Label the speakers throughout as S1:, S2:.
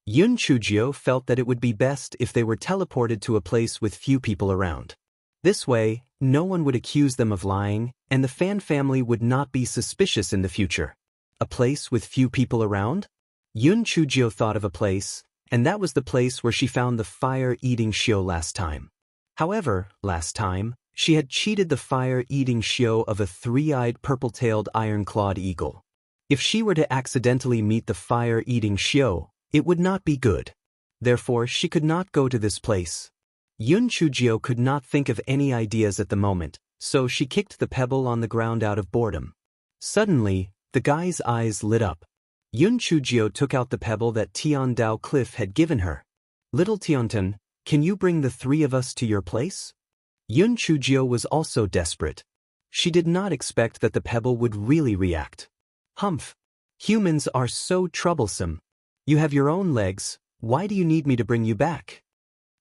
S1: Yun Chujio felt that it would be best if they were teleported to a place with few people around. This way, no one would accuse them of lying, and the Fan family would not be suspicious in the future. A place with few people around? Yun Chujio thought of a place, and that was the place where she found the fire-eating Shio last time. However, last time, she had cheated the fire-eating Shio of a three-eyed purple-tailed iron-clawed eagle. If she were to accidentally meet the fire-eating Shio, it would not be good. Therefore, she could not go to this place. Yun Chujio could not think of any ideas at the moment, so she kicked the pebble on the ground out of boredom. Suddenly, the guy's eyes lit up. Yun Chujio took out the pebble that Tiandao Cliff had given her. "Little Tiontan, can you bring the three of us to your place?" Yun Chujio was also desperate. She did not expect that the pebble would really react. "Humph! Humans are so troublesome. You have your own legs, why do you need me to bring you back?"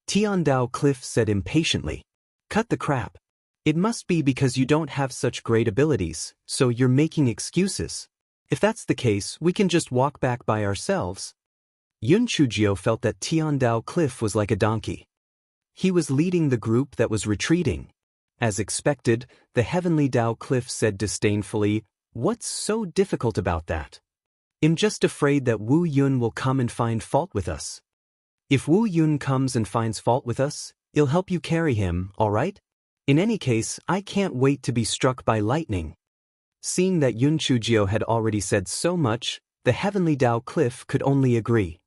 S1: Tiandao Cliff said impatiently. "Cut the crap. It must be because you don't have such great abilities, so you're making excuses. If that's the case, we can just walk back by ourselves." Yun Chujio felt that Tiandao Cliff was like a donkey. He was leading the group that was retreating. As expected, the Heavenly Dao Cliff said disdainfully, "What's so difficult about that? I'm just afraid that Wu Yun will come and find fault with us. If Wu Yun comes and finds fault with us, I'll help you carry him, all right? In any case, I can't wait to be struck by lightning." Seeing that Yun Chujio had already said so much, the Heavenly Dao Cliff could only agree.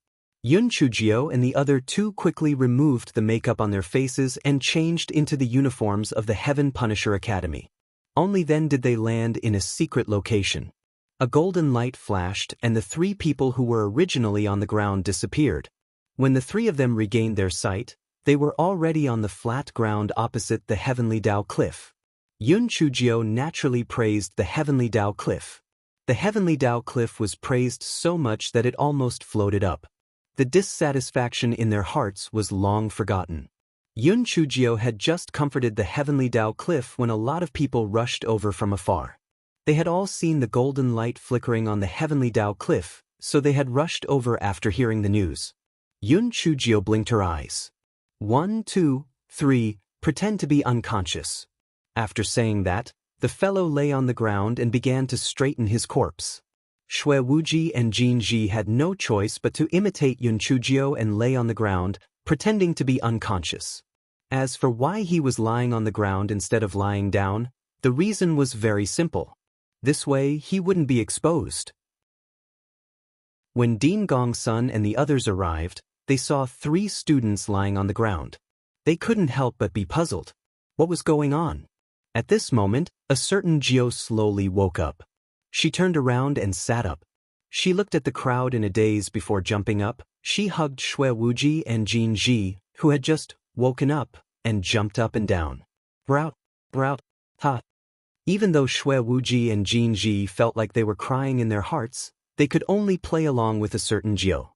S1: Yun Chujio and the other two quickly removed the makeup on their faces and changed into the uniforms of the Heaven Punisher Academy. Only then did they land in a secret location. A golden light flashed and the three people who were originally on the ground disappeared. When the three of them regained their sight, they were already on the flat ground opposite the Heavenly Dao Cliff. Yun Chujio naturally praised the Heavenly Dao Cliff. The Heavenly Dao Cliff was praised so much that it almost floated up. The dissatisfaction in their hearts was long forgotten. Yun Chujio had just comforted the Heavenly Dao Cliff when a lot of people rushed over from afar. They had all seen the golden light flickering on the Heavenly Dao Cliff, so they had rushed over after hearing the news. Yun Chujio blinked her eyes. 1, 2, 3, pretend to be unconscious. After saying that, the fellow lay on the ground and began to straighten his corpse. Shui Wuji and Jin Ji had no choice but to imitate Yun Chujio and lay on the ground, pretending to be unconscious. As for why he was lying on the ground instead of lying down, the reason was very simple. This way, he wouldn't be exposed. When Dean Gongsun and the others arrived, they saw 3 students lying on the ground. They couldn't help but be puzzled. What was going on? At this moment, a certain Jiao slowly woke up. She turned around and sat up. She looked at the crowd in a daze before jumping up. She hugged Shui Wuji and Jin Ji, who had just woken up, and jumped up and down. Brout, brout, ha. Even though Shui Wuji and Jin Ji felt like they were crying in their hearts, they could only play along with a certain Jiao.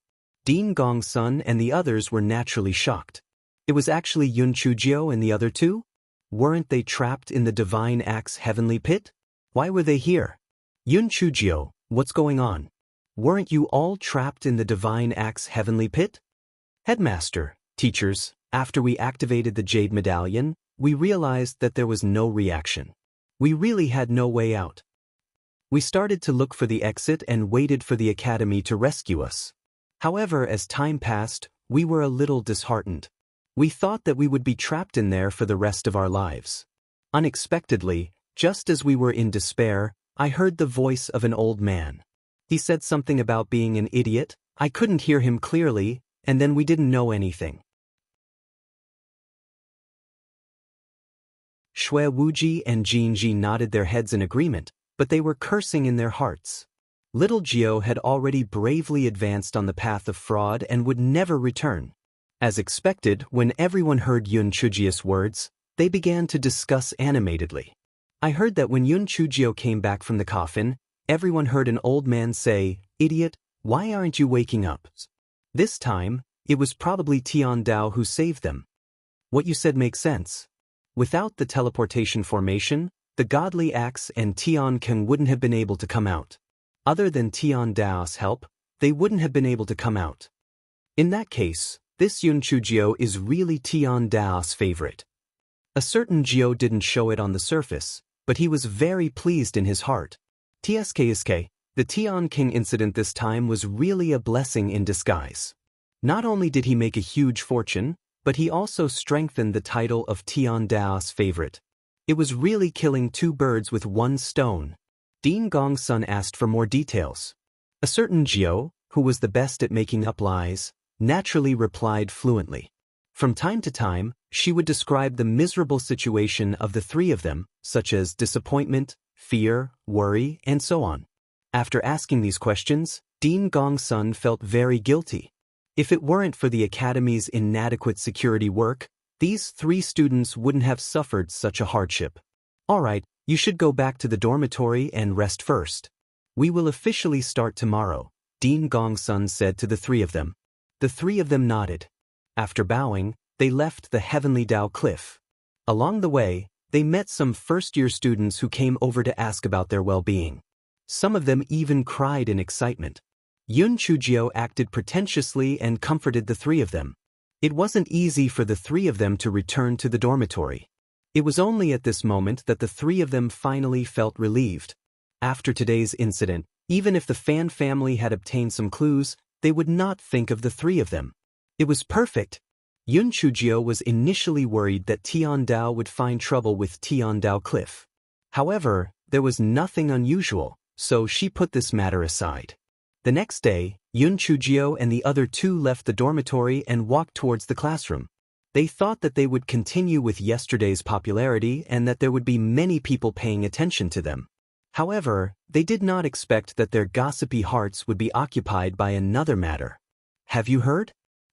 S1: Dean Gongsun and the others were naturally shocked. It was actually Yun Chujio and the other two? Weren't they trapped in the Divine Axe Heavenly Pit? Why were they here? Yun Chujio, what's going on? Weren't you all trapped in the Divine Axe Heavenly Pit? Headmaster, teachers, after we activated the Jade Medallion, we realized that there was no reaction. We really had no way out. We started to look for the exit and waited for the Academy to rescue us. However, as time passed, we were a little disheartened. We thought that we would be trapped in there for the rest of our lives. Unexpectedly, just as we were in despair, I heard the voice of an old man. He said something about being an idiot. I couldn't hear him clearly, and then we didn't know anything. Shui Wuji and Jin Ji nodded their heads in agreement, but they were cursing in their hearts. Little Jiao had already bravely advanced on the path of fraud and would never return. As expected, when everyone heard Yun Chujio's words, they began to discuss animatedly. I heard that when Yun Chujio came back from the coffin, everyone heard an old man say, "Idiot, why aren't you waking up?" This time, it was probably Tian Dao who saved them. What you said makes sense. Without the teleportation formation, the godly axe and Tian Keng wouldn't have been able to come out. Other than Tian Dao's help, they wouldn't have been able to come out. In that case, this Yun Chujio is really Tian Dao's favorite. A certain Jio didn't show it on the surface, but he was very pleased in his heart. TSKSK, the Tian King incident this time was really a blessing in disguise. Not only did he make a huge fortune, but he also strengthened the title of Tian Dao's favorite. It was really killing two birds with one stone. Dean Gongsun asked for more details. A certain Jio, who was the best at making up lies, naturally replied fluently. From time to time, she would describe the miserable situation of the three of them, such as disappointment, fear, worry, and so on. After asking these questions, Dean Gongsun felt very guilty. If it weren't for the Academy's inadequate security work, these three students wouldn't have suffered such a hardship. Alright, you should go back to the dormitory and rest first. We will officially start tomorrow, Dean Gongsun said to the three of them. The three of them nodded. After bowing, they left the Heavenly Dao Cliff. Along the way, they met some first-year students who came over to ask about their well-being. Some of them even cried in excitement. Yun Chujio acted pretentiously and comforted the three of them. It wasn't easy for the three of them to return to the dormitory. It was only at this moment that the three of them finally felt relieved. After today's incident, even if the Fan family had obtained some clues, they would not think of the three of them. It was perfect. Yun Chujio was initially worried that Tian Dao would find trouble with Tian Dao Cliff. However, there was nothing unusual, so she put this matter aside. The next day, Yun Chujio and the other two left the dormitory and walked towards the classroom. They thought that they would continue with yesterday's popularity and that there would be many people paying attention to them. However, they did not expect that their gossipy hearts would be occupied by another matter. Have you heard?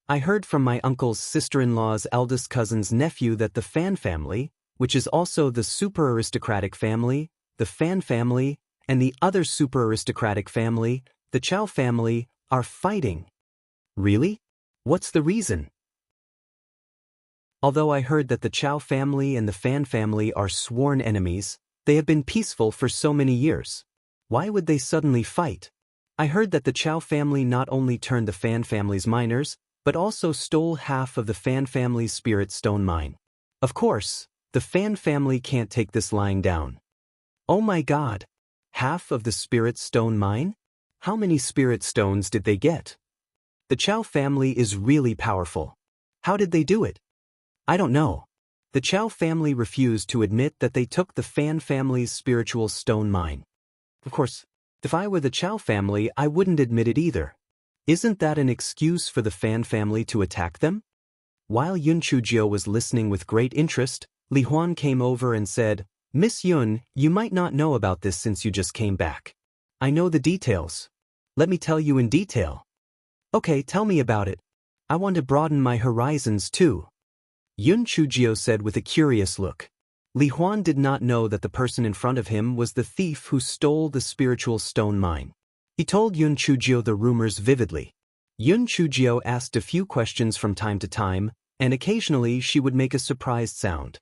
S1: I heard from my uncle's sister-in-law's eldest cousin's nephew that the Fan family, which is also the super aristocratic family, the Fan family, and the other super aristocratic family, the Chow family, are fighting. Really? What's the reason? Although I heard that the Chow family and the Fan family are sworn enemies, they have been peaceful for so many years. Why would they suddenly fight? I heard that the Chow family not only turned the Fan family's miners, but also stole half of the Fan family's spirit stone mine. Of course, the Fan family can't take this lying down. Oh my God! Half of the spirit stone mine? How many spirit stones did they get? The Chow family is really powerful. How did they do it? I don't know. The Chow family refused to admit that they took the Fan family's spiritual stone mine. Of course, if I were the Chow family, I wouldn't admit it either. Isn't that an excuse for the Fan family to attack them? While Yun Chujio was listening with great interest, Li Huan came over and said, Miss Yun, you might not know about this since you just came back. I know the details. Let me tell you in detail. Okay, tell me about it. I want to broaden my horizons too. Yun Chujio said with a curious look. Li Huan did not know that the person in front of him was the thief who stole the spiritual stone mine. He told Yun Chujio the rumors vividly. Yun Chujio asked a few questions from time to time, and occasionally she would make a surprised sound.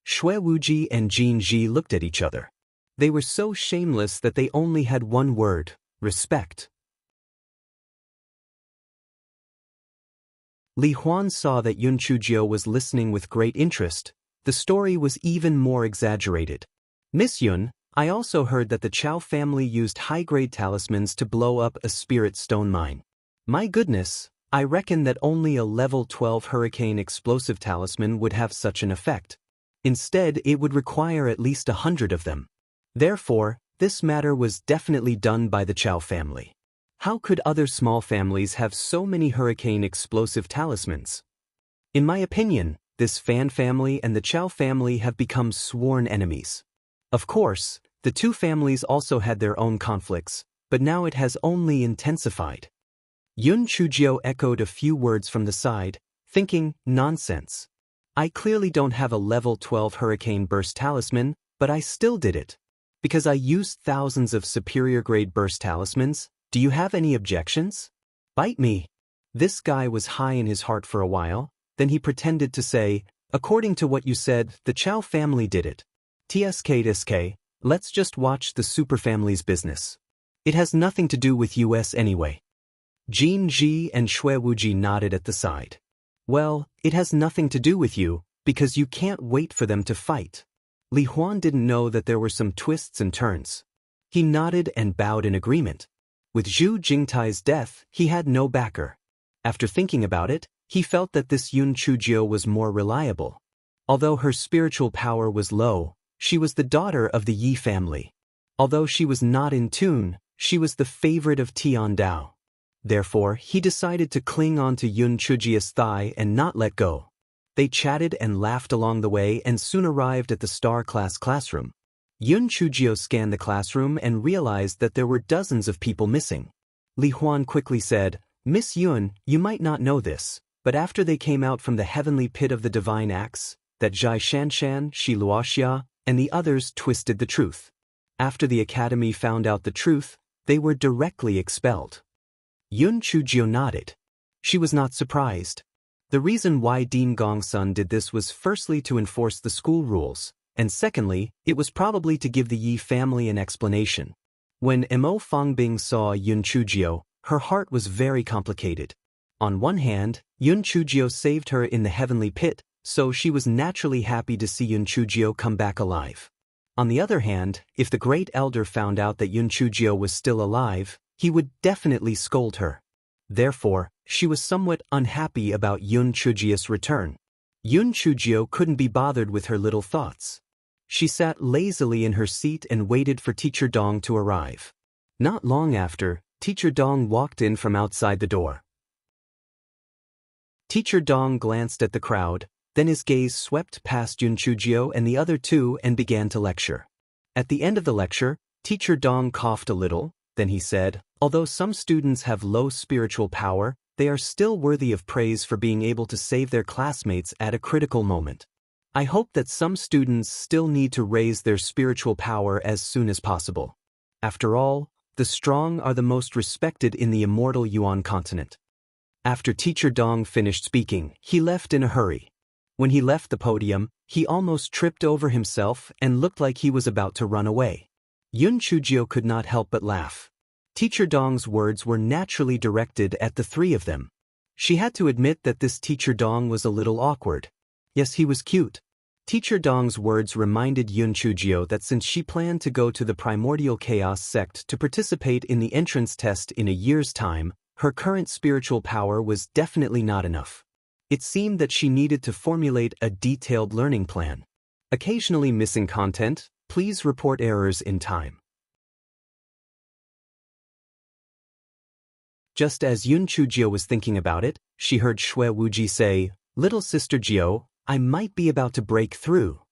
S1: Xue Wuji and Jin Ji looked at each other. They were so shameless that they only had one word: respect. Li Huan saw that Yun Chujio was listening with great interest. The story was even more exaggerated. Miss Yun, I also heard that the Chow family used high-grade talismans to blow up a spirit stone mine. My goodness, I reckon that only a level 12 hurricane explosive talisman would have such an effect. Instead, it would require at least 100 of them. Therefore, this matter was definitely done by the Chow family. How could other small families have so many hurricane explosive talismans? In my opinion, this Fan family and the Chow family have become sworn enemies. Of course, the two families also had their own conflicts, but now it has only intensified. Yun Chujio echoed a few words from the side, thinking, nonsense. I clearly don't have a level 12 hurricane burst talisman, but I still did it. Because I used thousands of superior grade burst talismans, do you have any objections? Bite me. This guy was high in his heart for a while, then he pretended to say, according to what you said, the Chow family did it. TSK, let's just watch the super family's business. It has nothing to do with US anyway. Jin Ji and Xue Wuji nodded at the side. Well, it has nothing to do with you, because you can't wait for them to fight. Li Huan didn't know that there were some twists and turns. He nodded and bowed in agreement. With Zhu Jingtai's death, he had no backer. After thinking about it, he felt that this Yun Chujio was more reliable. Although her spiritual power was low, she was the daughter of the Yi family. Although she was not in tune, she was the favorite of Tian Dao. Therefore, he decided to cling on to Yun Chujio's thigh and not let go. They chatted and laughed along the way and soon arrived at the Star Class classroom. Yun Chujio scanned the classroom and realized that there were dozens of people missing. Li Huan quickly said, "Miss Yun, you might not know this, but after they came out from the heavenly pit of the divine axe, that Zhai Shanshan, Shi Luoxia, and the others twisted the truth. After the academy found out the truth, they were directly expelled." Yun Chujio nodded. She was not surprised. The reason why Dean Gongsun did this was firstly to enforce the school rules, and secondly, it was probably to give the Yi family an explanation. When Mo Fangbing saw Yun Chujio, her heart was very complicated. On one hand, Yun Chujio saved her in the heavenly pit, so she was naturally happy to see Yun Chujio come back alive. On the other hand, if the Great Elder found out that Yun Chujio was still alive, he would definitely scold her. Therefore, she was somewhat unhappy about Yun Chujio's return. Yun Chujio couldn't be bothered with her little thoughts. She sat lazily in her seat and waited for Teacher Dong to arrive. Not long after, Teacher Dong walked in from outside the door. Teacher Dong glanced at the crowd, then his gaze swept past Yun Chujio and the other two and began to lecture. At the end of the lecture, Teacher Dong coughed a little, then he said, "Although some students have low spiritual power, they are still worthy of praise for being able to save their classmates at a critical moment. I hope that some students still need to raise their spiritual power as soon as possible. After all, the strong are the most respected in the immortal Yuan continent." After Teacher Dong finished speaking, he left in a hurry. When he left the podium, he almost tripped over himself and looked like he was about to run away. Yun Chujio could not help but laugh. Teacher Dong's words were naturally directed at the three of them. She had to admit that this Teacher Dong was a little awkward. Yes, he was cute. Teacher Dong's words reminded Yun Chujio that since she planned to go to the Primordial Chaos sect to participate in the entrance test in a year's time, her current spiritual power was definitely not enough. It seemed that she needed to formulate a detailed learning plan. Occasionally missing content, please report errors in time. Just as Yun Chujio was thinking about it, she heard Xue Wuji say, "Little Sister Jio, I might be about to break through."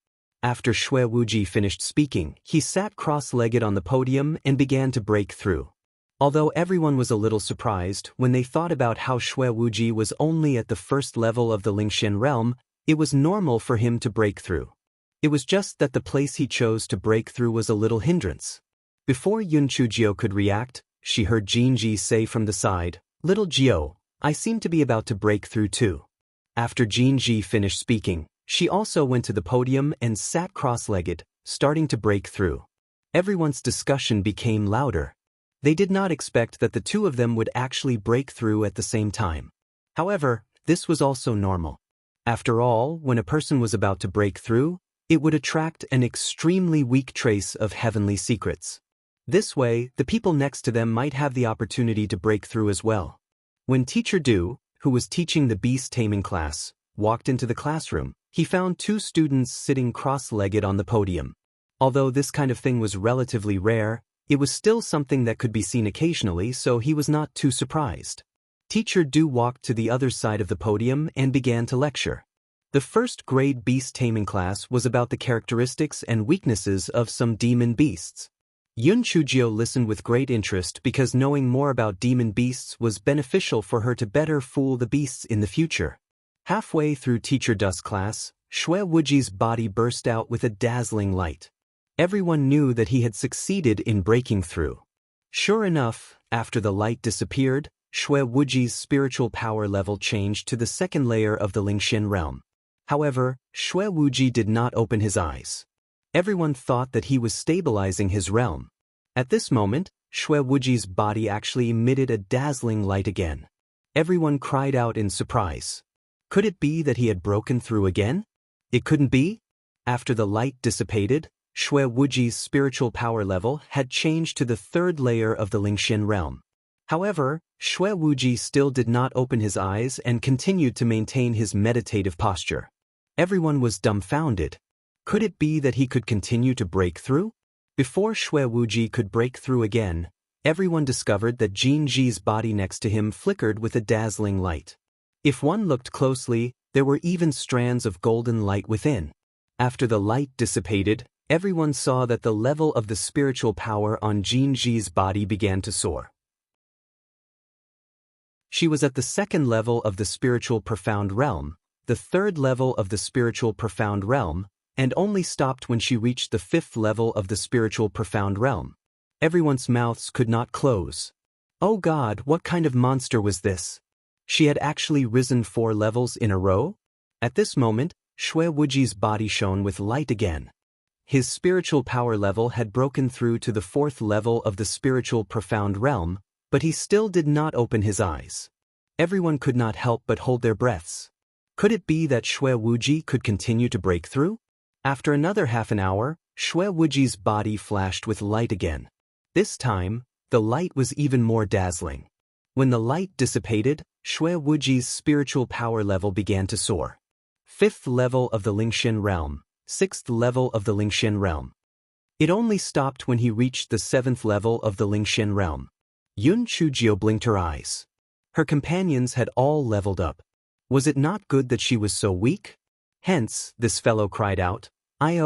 S1: After Xue Wuji finished speaking, he sat cross-legged on the podium and began to break through. Although everyone was a little surprised when they thought about how Xue Wuji was only at the first level of the Lingxian realm, it was normal for him to break through. It was just that the place he chose to break through was a little hindrance. Before Yun Chujio could react, she heard Jin Ji say from the side, "Little Jio, I seem to be about to break through too." After Jin Ji finished speaking, she also went to the podium and sat cross-legged, starting to break through. Everyone's discussion became louder. They did not expect that the two of them would actually break through at the same time. However, this was also normal. After all, when a person was about to break through, it would attract an extremely weak trace of heavenly secrets. This way, the people next to them might have the opportunity to break through as well. When Teacher Du, who was teaching the beast taming class, walked into the classroom, he found two students sitting cross-legged on the podium. Although this kind of thing was relatively rare, it was still something that could be seen occasionally, so he was not too surprised. Teacher Du walked to the other side of the podium and began to lecture. The first-grade beast taming class was about the characteristics and weaknesses of some demon beasts. Yun Chujio listened with great interest because knowing more about demon beasts was beneficial for her to better fool the beasts in the future. Halfway through Teacher Du's class, Xue Wuji's body burst out with a dazzling light. Everyone knew that he had succeeded in breaking through. Sure enough, after the light disappeared, Xue Wuji's spiritual power level changed to the second layer of the Lingxian realm. However, Xue Wuji did not open his eyes. Everyone thought that he was stabilizing his realm. At this moment, Xue Wuji's body actually emitted a dazzling light again. Everyone cried out in surprise. Could it be that he had broken through again? It couldn't be. After the light dissipated, Xue Wuji's spiritual power level had changed to the third layer of the Lingxian realm. However, Xue Wuji still did not open his eyes and continued to maintain his meditative posture. Everyone was dumbfounded. Could it be that he could continue to break through? Before Xue Wuji could break through again, everyone discovered that Jin Ji's body next to him flickered with a dazzling light. If one looked closely, there were even strands of golden light within. After the light dissipated, everyone saw that the level of the spiritual power on Jin Ji's body began to soar. She was at the second level of the spiritual profound realm, the third level of the spiritual profound realm, and only stopped when she reached the fifth level of the spiritual profound realm. Everyone's mouths could not close. Oh God, what kind of monster was this? She had actually risen 4 levels in a row? At this moment, Xue Wuji's body shone with light again. His spiritual power level had broken through to the 4th level of the spiritual profound realm, but he still did not open his eyes. Everyone could not help but hold their breaths. Could it be that Xue Wuji could continue to break through? After another half an hour, Xue Wuji's body flashed with light again. This time, the light was even more dazzling. When the light dissipated, Xue Wuji's spiritual power level began to soar. 5th level of the Lingxian realm, 6th level of the Lingxian realm. It only stopped when he reached the 7th level of the Lingxian realm. Yun Chujio blinked her eyes. Her companions had all leveled up. Was it not good that she was so weak? Hence, this fellow cried out, I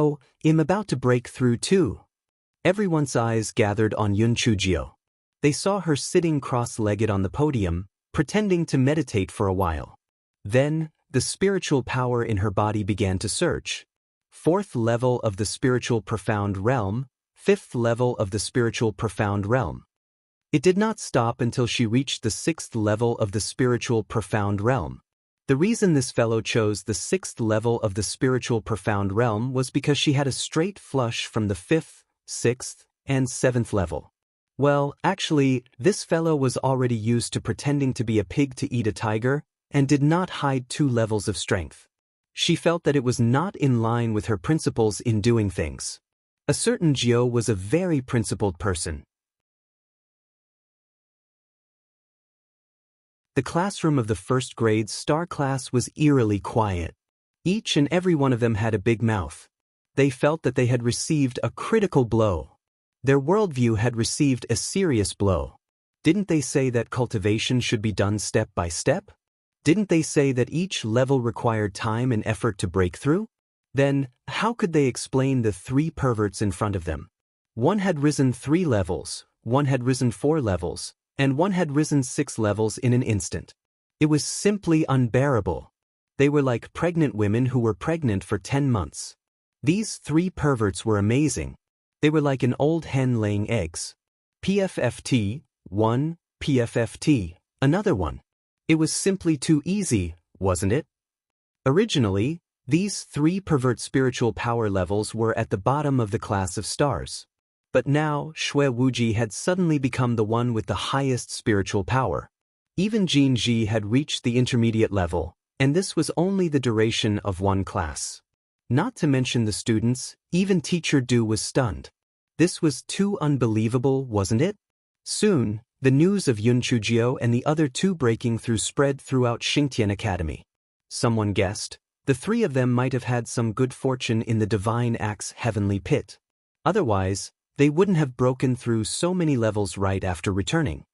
S1: am about to break through too. Everyone's eyes gathered on Yun Chujio. They saw her sitting cross-legged on the podium, pretending to meditate for a while. Then, the spiritual power in her body began to surge. 4th level of the spiritual profound realm, 5th level of the spiritual profound realm. It did not stop until she reached the 6th level of the spiritual profound realm. The reason this fellow chose the 6th level of the spiritual profound realm was because she had a straight flush from the 5th, 6th, and 7th level. Well, actually, this fellow was already used to pretending to be a pig to eat a tiger, and did not hide 2 levels of strength. She felt that it was not in line with her principles in doing things. A certain Jiu was a very principled person. The classroom of the first grade star class was eerily quiet. Each and every one of them had a big mouth. They felt that they had received a critical blow. Their worldview had received a serious blow. Didn't they say that cultivation should be done step by step? Didn't they say that each level required time and effort to break through? Then, how could they explain the 3 perverts in front of them? One had risen 3 levels, one had risen 4 levels, and one had risen 6 levels in an instant. It was simply unbearable. They were like pregnant women who were pregnant for 10 months. These 3 perverts were amazing. They were like an old hen laying eggs. PFFT, one, PFFT, another one. It was simply too easy, wasn't it? Originally, these 3 pervert spiritual power levels were at the bottom of the class of stars. But now, Xue Wuji had suddenly become the one with the highest spiritual power. Even Jin Ji had reached the intermediate level, and this was only the duration of 1 class. Not to mention the students, even Teacher Du was stunned. This was too unbelievable, wasn't it? Soon, the news of Yun Chujio and the other 2 breaking through spread throughout Xingtian Academy. Someone guessed, the 3 of them might have had some good fortune in the Divine Axe heavenly pit. Otherwise, they wouldn't have broken through so many levels right after returning.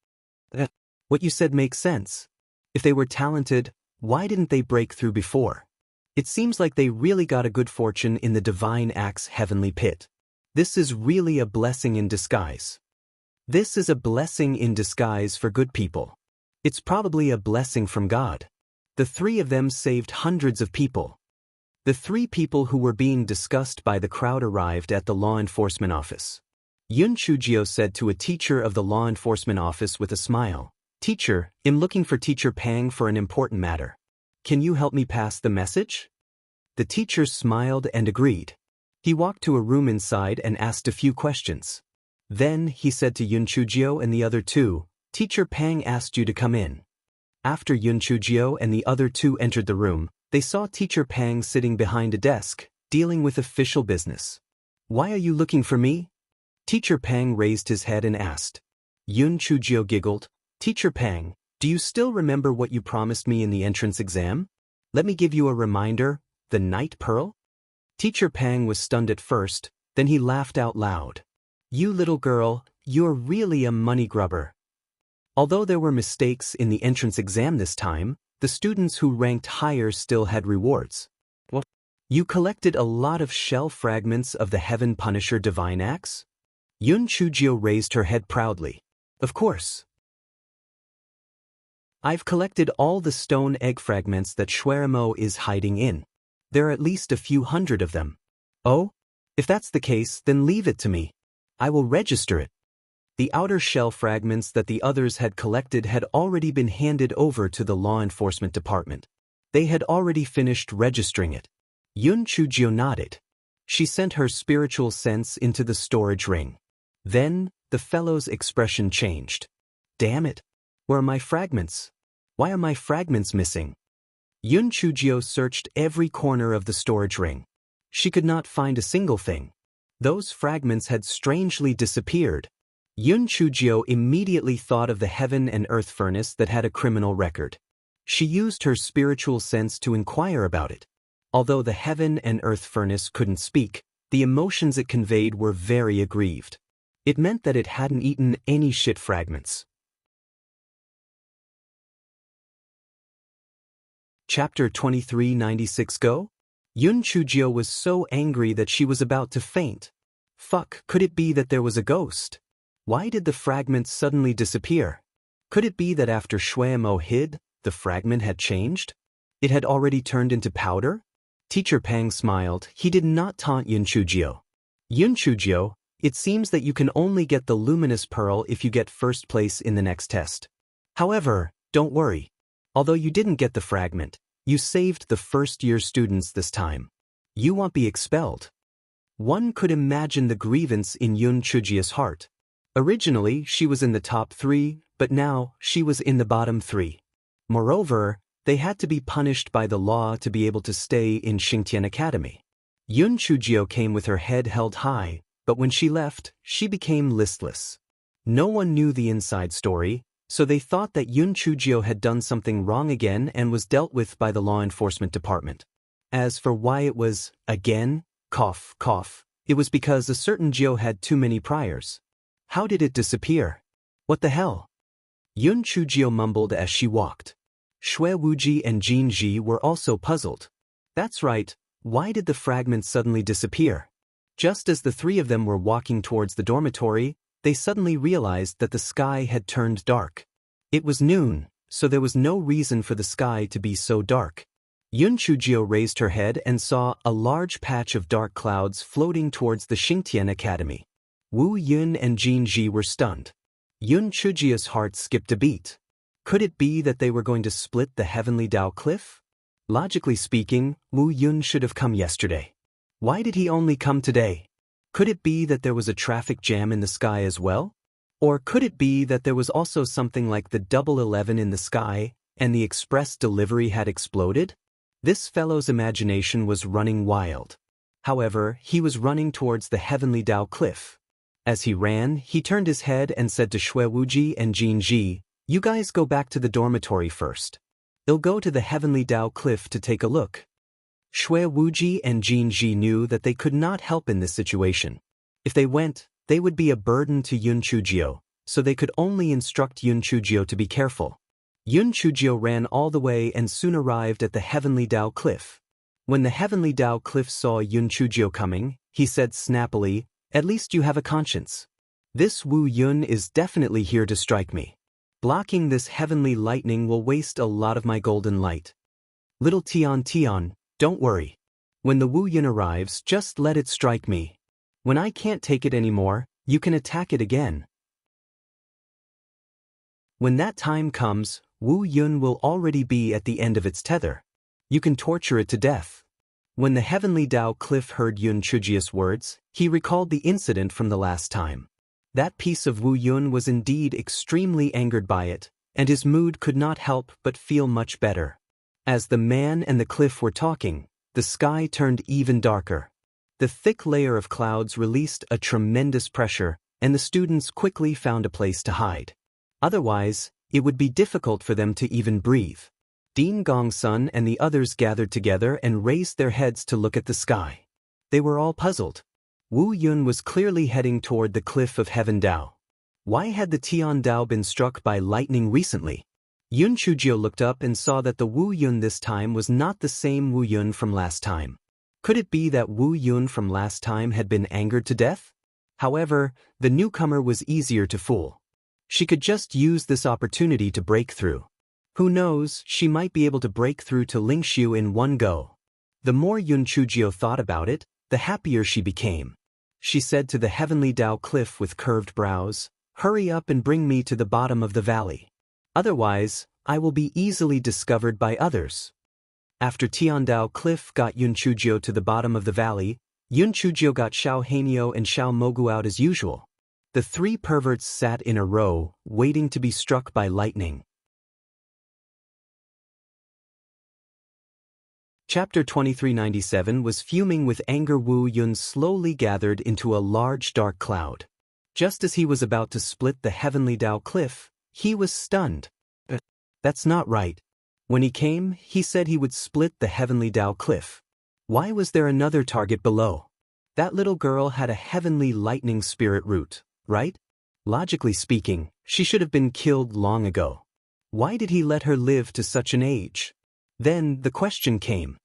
S1: What you said makes sense. If they were talented, why didn't they break through before? It seems like they really got a good fortune in the Divine Axe heavenly pit. This is really a blessing in disguise. This is a blessing in disguise for good people. It's probably a blessing from God. The 3 of them saved hundreds of people. The 3 people who were being discussed by the crowd arrived at the law enforcement office. Yun Chujio said to a teacher of the law enforcement office with a smile, "Teacher, I'm looking for Teacher Pang for an important matter. Can you help me pass the message?" The teacher smiled and agreed. He walked to a room inside and asked a few questions. Then he said to Yun Chujio and the other two, "Teacher Pang asked you to come in." After Yun Chujio and the other two entered the room, they saw Teacher Pang sitting behind a desk, dealing with official business. "Why are you looking for me?" Teacher Pang raised his head and asked. Yun Chujio giggled. "Teacher Pang, do you still remember what you promised me in the entrance exam? Let me give you a reminder, the Night Pearl?" Teacher Pang was stunned at first, then he laughed out loud. "You little girl, you're really a money grubber." Although there were mistakes in the entrance exam this time, the students who ranked higher still had rewards. "What? You collected a lot of shell fragments of the Heaven Punisher Divine Axe?" Yun Chujio raised her head proudly. "Of course. I've collected all the stone egg fragments that Shueremo is hiding in. There are at least a few hundred of them." "Oh? If that's the case, then leave it to me. I will register it." The outer shell fragments that the others had collected had already been handed over to the law enforcement department. They had already finished registering it. Yun Chujio nodded. She sent her spiritual sense into the storage ring. Then, the fellow's expression changed. "Damn it! Where are my fragments? Why are my fragments missing?" Yun Chujio searched every corner of the storage ring. She could not find a single thing. Those fragments had strangely disappeared. Yun Chujio immediately thought of the Heaven and Earth furnace that had a criminal record. She used her spiritual sense to inquire about it. Although the Heaven and Earth furnace couldn't speak, the emotions it conveyed were very aggrieved. It meant that it hadn't eaten any shit fragments. Chapter 2396 Go? Yun Chujio was so angry that she was about to faint. Fuck, could it be that there was a ghost? Why did the fragments suddenly disappear? Could it be that after Shuemo hid, the fragment had changed? It had already turned into powder? Teacher Pang smiled. He did not taunt Yun Chujio. "Yun Chujio, it seems that you can only get the luminous pearl if you get first place in the next test. However, don't worry. Although you didn't get the fragment, you saved the first-year students this time. You won't be expelled." One could imagine the grievance in Yun Chujio's heart. Originally, she was in the top 3, but now, she was in the bottom 3. Moreover, they had to be punished by the law to be able to stay in Xingtian Academy. Yun Chujio came with her head held high, but when she left, she became listless. No one knew the inside story, so they thought that Yun Chujio had done something wrong again and was dealt with by the law enforcement department. As for why it was, again, cough, cough, it was because a certain Jio had too many priors. How did it disappear? What the hell? Yun Chujio mumbled as she walked. Shui Wuji and Jin Ji were also puzzled. That's right, why did the fragments suddenly disappear? Just as the three of them were walking towards the dormitory, they suddenly realized that the sky had turned dark. It was noon, so there was no reason for the sky to be so dark. Yun Chujio raised her head and saw a large patch of dark clouds floating towards the Xingtian Academy. Wu Yun and Jin Ji were stunned. Yun Chujio's heart skipped a beat. Could it be that they were going to split the Heavenly Dao Cliff? Logically speaking, Wu Yun should have come yesterday. Why did he only come today? Could it be that there was a traffic jam in the sky as well? Or could it be that there was also something like the Double 11 in the sky, and the express delivery had exploded? This fellow's imagination was running wild. However, he was running towards the Heavenly Dao Cliff. As he ran, he turned his head and said to Shui Wuji and Jin Ji, "You guys go back to the dormitory first. They'll go to the Heavenly Dao Cliff to take a look." Shui Wuji and Jin Ji knew that they could not help in this situation. If they went, they would be a burden to Yun Chujio, so they could only instruct Yun Chujio to be careful. Yun Chujio ran all the way and soon arrived at the Heavenly Dao Cliff. When the Heavenly Dao Cliff saw Yun Chujio coming, he said snappily, "At least you have a conscience. This Wu Yun is definitely here to strike me. Blocking this heavenly lightning will waste a lot of my golden light. Little Tian, don't worry. When the Wu Yun arrives, just let it strike me. When I can't take it anymore, you can attack it again. When that time comes, Wu Yun will already be at the end of its tether. You can torture it to death." When the Heavenly Dao Cliff heard Yun Chujio's words, he recalled the incident from the last time. That piece of Wu Yun was indeed extremely angered by it, and his mood could not help but feel much better. As the man and the cliff were talking, the sky turned even darker. The thick layer of clouds released a tremendous pressure, and the students quickly found a place to hide. Otherwise, it would be difficult for them to even breathe. Dean Gongsun and the others gathered together and raised their heads to look at the sky. They were all puzzled. Wu Yun was clearly heading toward the cliff of Heaven Dao. Why had the Tian Dao been struck by lightning recently? Yun Chujio looked up and saw that the Wu Yun this time was not the same Wu Yun from last time. Could it be that Wu Yun from last time had been angered to death? However, the newcomer was easier to fool. She could just use this opportunity to break through. Who knows, she might be able to break through to Lingxiu in one go. The more Yun Chujio thought about it, the happier she became. She said to the Heavenly Dao cliff with curved brows, "Hurry up and bring me to the bottom of the valley. Otherwise, I will be easily discovered by others." After Tiandao Cliff got Yun Chujio to the bottom of the valley, Yun Chujio got Xiao Hanyo and Xiao Mogu out as usual. The three perverts sat in a row, waiting to be struck by lightning. Chapter 2397 was fuming with anger. Wu Yun slowly gathered into a large dark cloud. Just as he was about to split the Heavenly Dao Cliff, he was stunned. That's not right. When he came, he said he would split the Heavenly Dao Cliff. Why was there another target below? That little girl had a heavenly lightning spirit root, right? Logically speaking, she should have been killed long ago. Why did he let her live to such an age? Then the question came.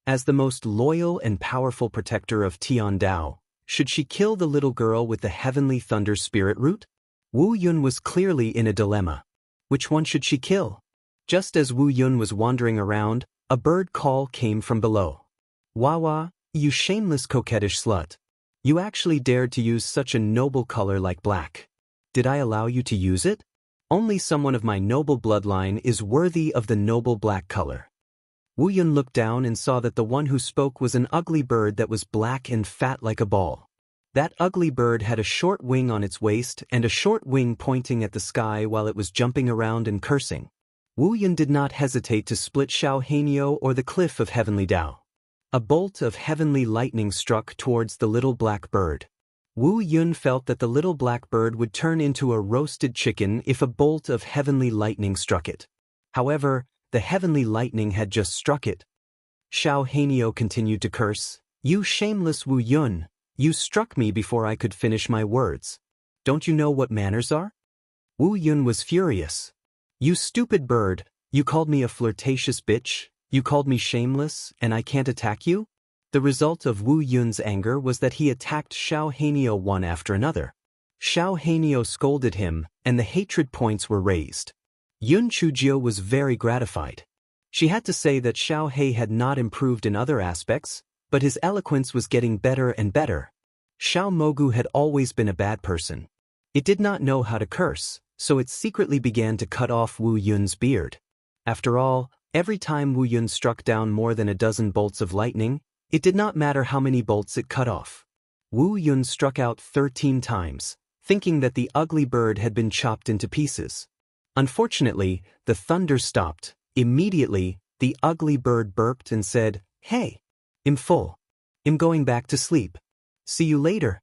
S1: As the most loyal and powerful protector of Tian Dao, should she kill the little girl with the heavenly thunder spirit root? Wu Yun was clearly in a dilemma. Which one should she kill? Just as Wu Yun was wandering around, a bird call came from below. "Wawa, you shameless coquettish slut. You actually dared to use such a noble color like black. Did I allow you to use it? Only someone of my noble bloodline is worthy of the noble black color." Wu Yun looked down and saw that the one who spoke was an ugly bird that was black and fat like a ball. That ugly bird had a short wing on its waist and a short wing pointing at the sky while it was jumping around and cursing. Wu Yun did not hesitate to split Xiao Hanyo or the cliff of Heavenly Dao. A bolt of heavenly lightning struck towards the little black bird. Wu Yun felt that the little black bird would turn into a roasted chicken if a bolt of heavenly lightning struck it. However, the heavenly lightning had just struck it. Xiao Hanyo continued to curse, "You shameless Wu Yun, you struck me before I could finish my words. Don't you know what manners are?" Wu Yun was furious. "You stupid bird, you called me a flirtatious bitch, you called me shameless, and I can't attack you?" The result of Wu Yun's anger was that he attacked Xiao Hanyo one after another. Xiao Hanyo scolded him, and the hatred points were raised. Yun Chujio was very gratified. She had to say that Xiao He had not improved in other aspects, but his eloquence was getting better and better. Xiao Mogu had always been a bad person. It did not know how to curse, so it secretly began to cut off Wu Yun's beard. After all, every time Wu Yun struck down more than a dozen bolts of lightning, it did not matter how many bolts it cut off. Wu Yun struck out 13 times, thinking that the ugly bird had been chopped into pieces. Unfortunately, the thunder stopped. Immediately, the ugly bird burped and said, "Hey, I'm full. I'm going back to sleep. See you later."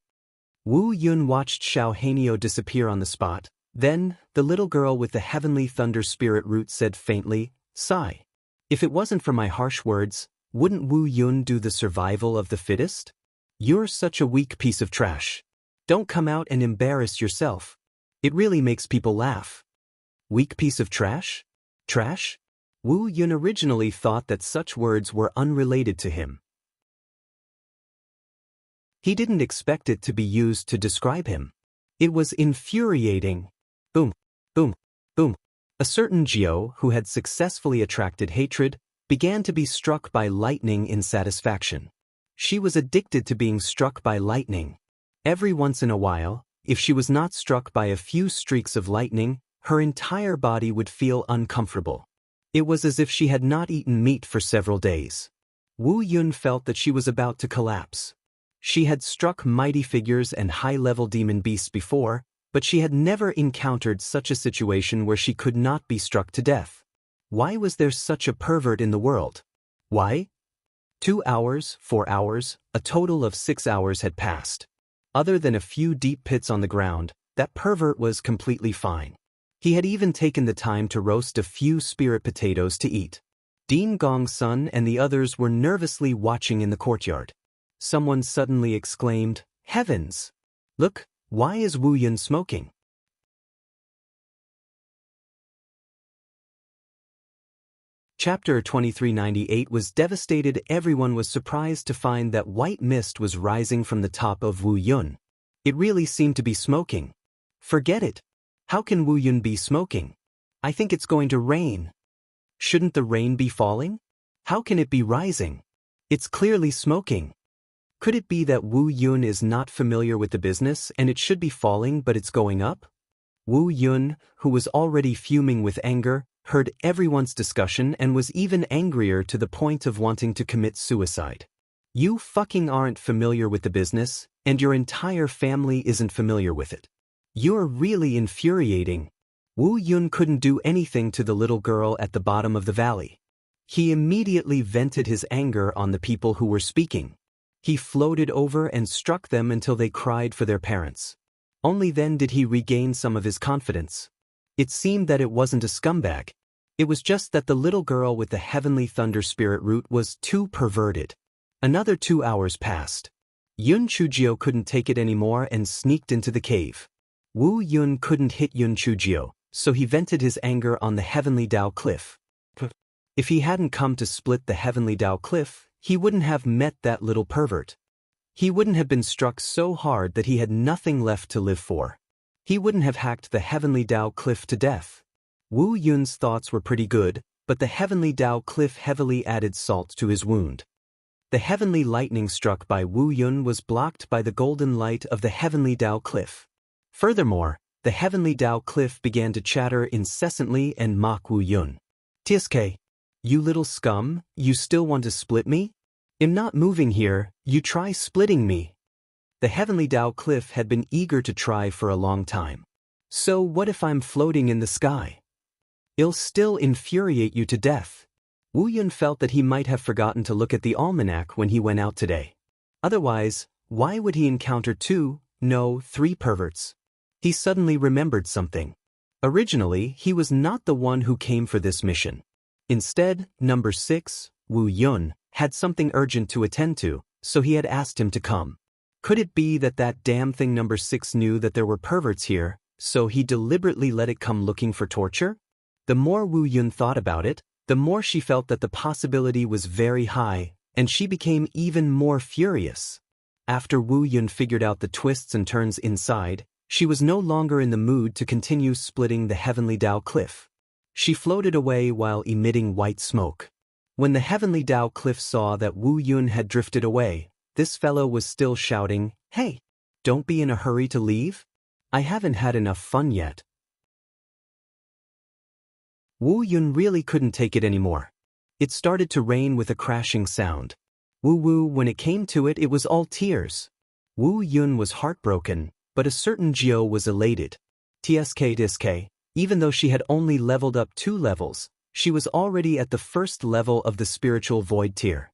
S1: Wu Yun watched Xiao Hanyo disappear on the spot. Then, the little girl with the heavenly thunder spirit root said faintly, "Sigh. If it wasn't for my harsh words, wouldn't Wu Yun do the survival of the fittest? You're such a weak piece of trash. Don't come out and embarrass yourself. It really makes people laugh." Weak piece of trash? Trash? Wu Yun originally thought that such words were unrelated to him. He didn't expect it to be used to describe him. It was infuriating. Boom, boom, boom. A certain Jiao, who had successfully attracted hatred, began to be struck by lightning in satisfaction. She was addicted to being struck by lightning. Every once in a while, if she was not struck by a few streaks of lightning, her entire body would feel uncomfortable. It was as if she had not eaten meat for several days. Wu Yun felt that she was about to collapse. She had struck mighty figures and high-level demon beasts before, but she had never encountered such a situation where she could not be struck to death. Why was there such a pervert in the world? Why? 2 hours, 4 hours, a total of 6 hours had passed. Other than a few deep pits on the ground, that pervert was completely fine. He had even taken the time to roast a few spirit potatoes to eat. Dean Gong's son and the others were nervously watching in the courtyard. Someone suddenly exclaimed, "Heavens! Look, why is Wu Yun smoking?" Chapter 2398 was devastated. Everyone was surprised to find that white mist was rising from the top of Wu Yun. It really seemed to be smoking. Forget it. How can Wu Yun be smoking? I think it's going to rain. Shouldn't the rain be falling? How can it be rising? It's clearly smoking. Could it be that Wu Yun is not familiar with the business and it should be falling but it's going up? Wu Yun, who was already fuming with anger, heard everyone's discussion and was even angrier to the point of wanting to commit suicide. You fucking aren't familiar with the business, and your entire family isn't familiar with it. You're really infuriating. Wu Yun couldn't do anything to the little girl at the bottom of the valley. He immediately vented his anger on the people who were speaking. He floated over and struck them until they cried for their parents. Only then did he regain some of his confidence. It seemed that it wasn't a scumbag. It was just that the little girl with the heavenly thunder spirit root was too perverted. Another 2 hours passed. Yun Chujio couldn't take it anymore and sneaked into the cave. Wu Yun couldn't hit Yun Chujio, so he vented his anger on the Heavenly Dao Cliff. If he hadn't come to split the Heavenly Dao Cliff, he wouldn't have met that little pervert. He wouldn't have been struck so hard that he had nothing left to live for. He wouldn't have hacked the Heavenly Dao Cliff to death. Wu Yun's thoughts were pretty good, but the Heavenly Dao Cliff heavily added salt to his wound. The heavenly lightning struck by Wu Yun was blocked by the golden light of the Heavenly Dao Cliff. Furthermore, the Heavenly Dao Cliff began to chatter incessantly and mock Wu Yun. "TSK, you little scum, you still want to split me? I'm not moving here, you try splitting me." The Heavenly Dao Cliff had been eager to try for a long time. "So what if I'm floating in the sky? It'll still infuriate you to death." Wu Yun felt that he might have forgotten to look at the almanac when he went out today. Otherwise, why would he encounter 2, no, 3 perverts? He suddenly remembered something. Originally, he was not the one who came for this mission. Instead, number 6, Wu Yun, had something urgent to attend to, so he had asked him to come. Could it be that that damn thing number 6 knew that there were perverts here, so he deliberately let it come looking for torture? The more Wu Yun thought about it, the more she felt that the possibility was very high, and she became even more furious. After Wu Yun figured out the twists and turns inside, she was no longer in the mood to continue splitting the Heavenly Dao Cliff. She floated away while emitting white smoke. When the Heavenly Dao Cliff saw that Wu Yun had drifted away, this fellow was still shouting, "Hey, don't be in a hurry to leave. I haven't had enough fun yet." Wu Yun really couldn't take it anymore. It started to rain with a crashing sound. Woo, when it came to it, it was all tears. Wu Yun was heartbroken, but a certain Jiao was elated. TSK, even though she had only leveled up 2 levels, she was already at the first level of the spiritual void tier.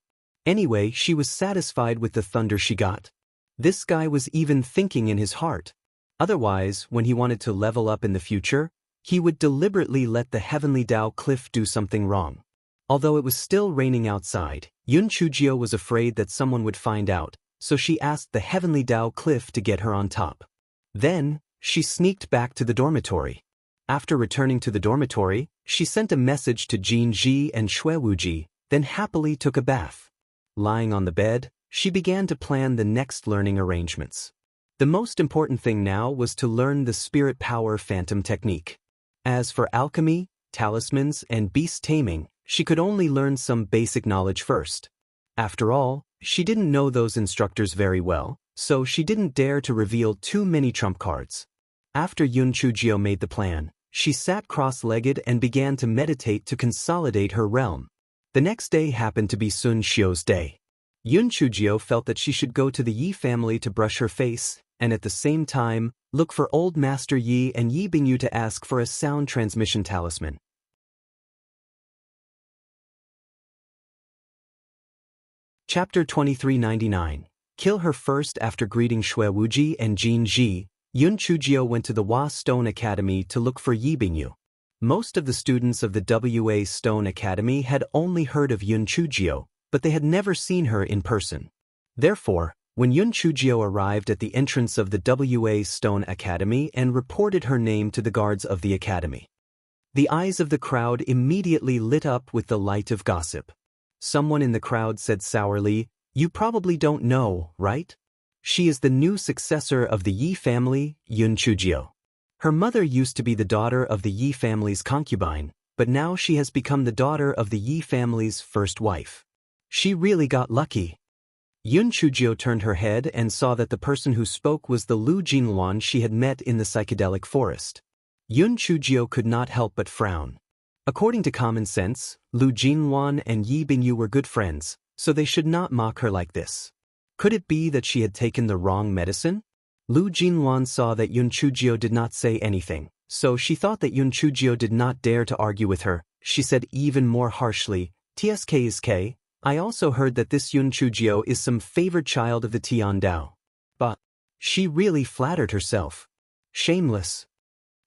S1: Anyway, she was satisfied with the thunder she got. This guy was even thinking in his heart. Otherwise, when he wanted to level up in the future, he would deliberately let the Heavenly Dao Cliff do something wrong. Although it was still raining outside, Yun Chujio was afraid that someone would find out, so she asked the Heavenly Dao Cliff to get her on top. Then, she sneaked back to the dormitory. After returning to the dormitory, she sent a message to Jin Ji and Shui Wuji, then happily took a bath. Lying on the bed, she began to plan the next learning arrangements. The most important thing now was to learn the spirit power phantom technique. As for alchemy, talismans, and beast taming, she could only learn some basic knowledge first. After all, she didn't know those instructors very well, so she didn't dare to reveal too many trump cards. After Yun Chujio made the plan, she sat cross-legged and began to meditate to consolidate her realm. The next day happened to be Sun Xiu's day. Yun Chujio felt that she should go to the Yi family to brush her face, and at the same time, look for Old Master Yi and Yi Bingyu to ask for a sound transmission talisman. Chapter 2399. Kill her first. After greeting Shui Wuji and Jin Ji, Yun Chujio went to the Hua Stone Academy to look for Yi Bingyu. Most of the students of the WA Stone Academy had only heard of Yun Chujio, but they had never seen her in person. Therefore, when Yun Chujio arrived at the entrance of the WA Stone Academy and reported her name to the guards of the academy, the eyes of the crowd immediately lit up with the light of gossip. Someone in the crowd said sourly, "You probably don't know, right? She is the new successor of the Yi family, Yun Chujio. Her mother used to be the daughter of the Yi family's concubine, but now she has become the daughter of the Yi family's first wife. She really got lucky." Yun Chujio turned her head and saw that the person who spoke was the Lu Jinluan she had met in the psychedelic forest. Yun Chujio could not help but frown. According to common sense, Lu Jinluan and Yi Bingyu were good friends, so they should not mock her like this. Could it be that she had taken the wrong medicine? Lu Jinluan saw that Yun Chujio did not say anything, so she thought that Yun Chujio did not dare to argue with her. She said even more harshly, "Tsk is K. I also heard that this Yun Chujio is some favored child of the Tian Dao." But she really flattered herself. Shameless.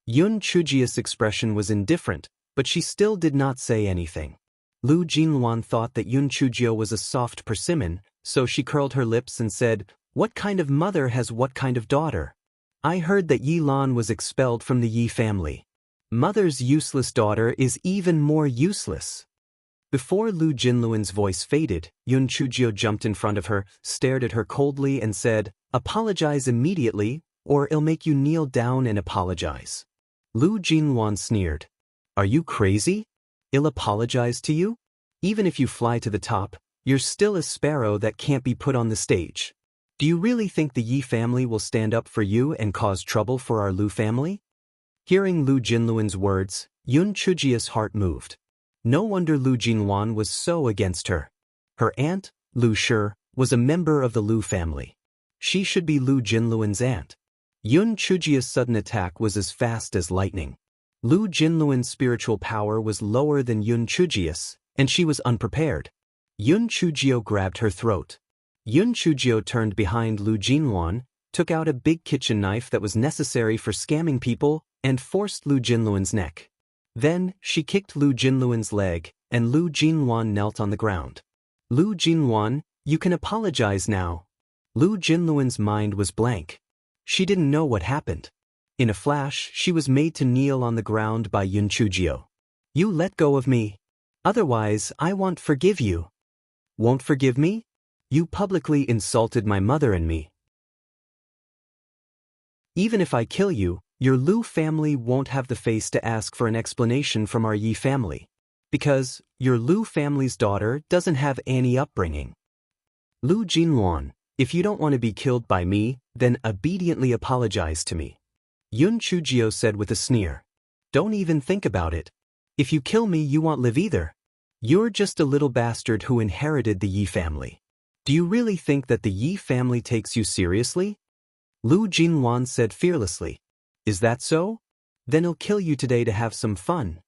S1: Yun Chujio's expression was indifferent, but she still did not say anything. Lu Jinluan thought that Yun Chujio was a soft persimmon, so she curled her lips and said, "What kind of mother has what kind of daughter? I heard that Yi Lan was expelled from the Yi family. Mother's useless daughter is even more useless." Before Lu Jinluan's voice faded, Yun Chujio jumped in front of her, stared at her coldly and said, "Apologize immediately, or I'll make you kneel down and apologize." Lu Jinluan sneered. "Are you crazy? I'll apologize to you? Even if you fly to the top, you're still a sparrow that can't be put on the stage. Do you really think the Yi family will stand up for you and cause trouble for our Lu family?" Hearing Lu Jinluan's words, Yun Chujio's heart moved. No wonder Lu Jinluan was so against her. Her aunt, Lu Shi, was a member of the Lu family. She should be Lu Jinluan's aunt. Yun Chujio's sudden attack was as fast as lightning. Lu Jinluan's spiritual power was lower than Yun Chujio's, and she was unprepared. Yun Chujio grabbed her throat. Yun Chujio turned behind Lu Jinluan, took out a big kitchen knife that was necessary for scamming people, and forced Lu Jinluan's neck. Then, she kicked Lu Jinluan's leg, and Lu Jinluan knelt on the ground. "Lu Jinluan, you can apologize now." Lu Jinluan's mind was blank. She didn't know what happened. In a flash, she was made to kneel on the ground by Yun Chujio. "You let go of me. Otherwise, I won't forgive you." "Won't forgive me? You publicly insulted my mother and me. Even if I kill you, your Lu family won't have the face to ask for an explanation from our Yi family. Because your Lu family's daughter doesn't have any upbringing. Lu Jinluan, if you don't want to be killed by me, then obediently apologize to me." Yun Chujio said with a sneer. "Don't even think about it. If you kill me, you won't live either. You're just a little bastard who inherited the Yi family. Do you really think that the Yi family takes you seriously?" Lu Jinluan said fearlessly. "Is that so? Then I'll kill you today to have some fun."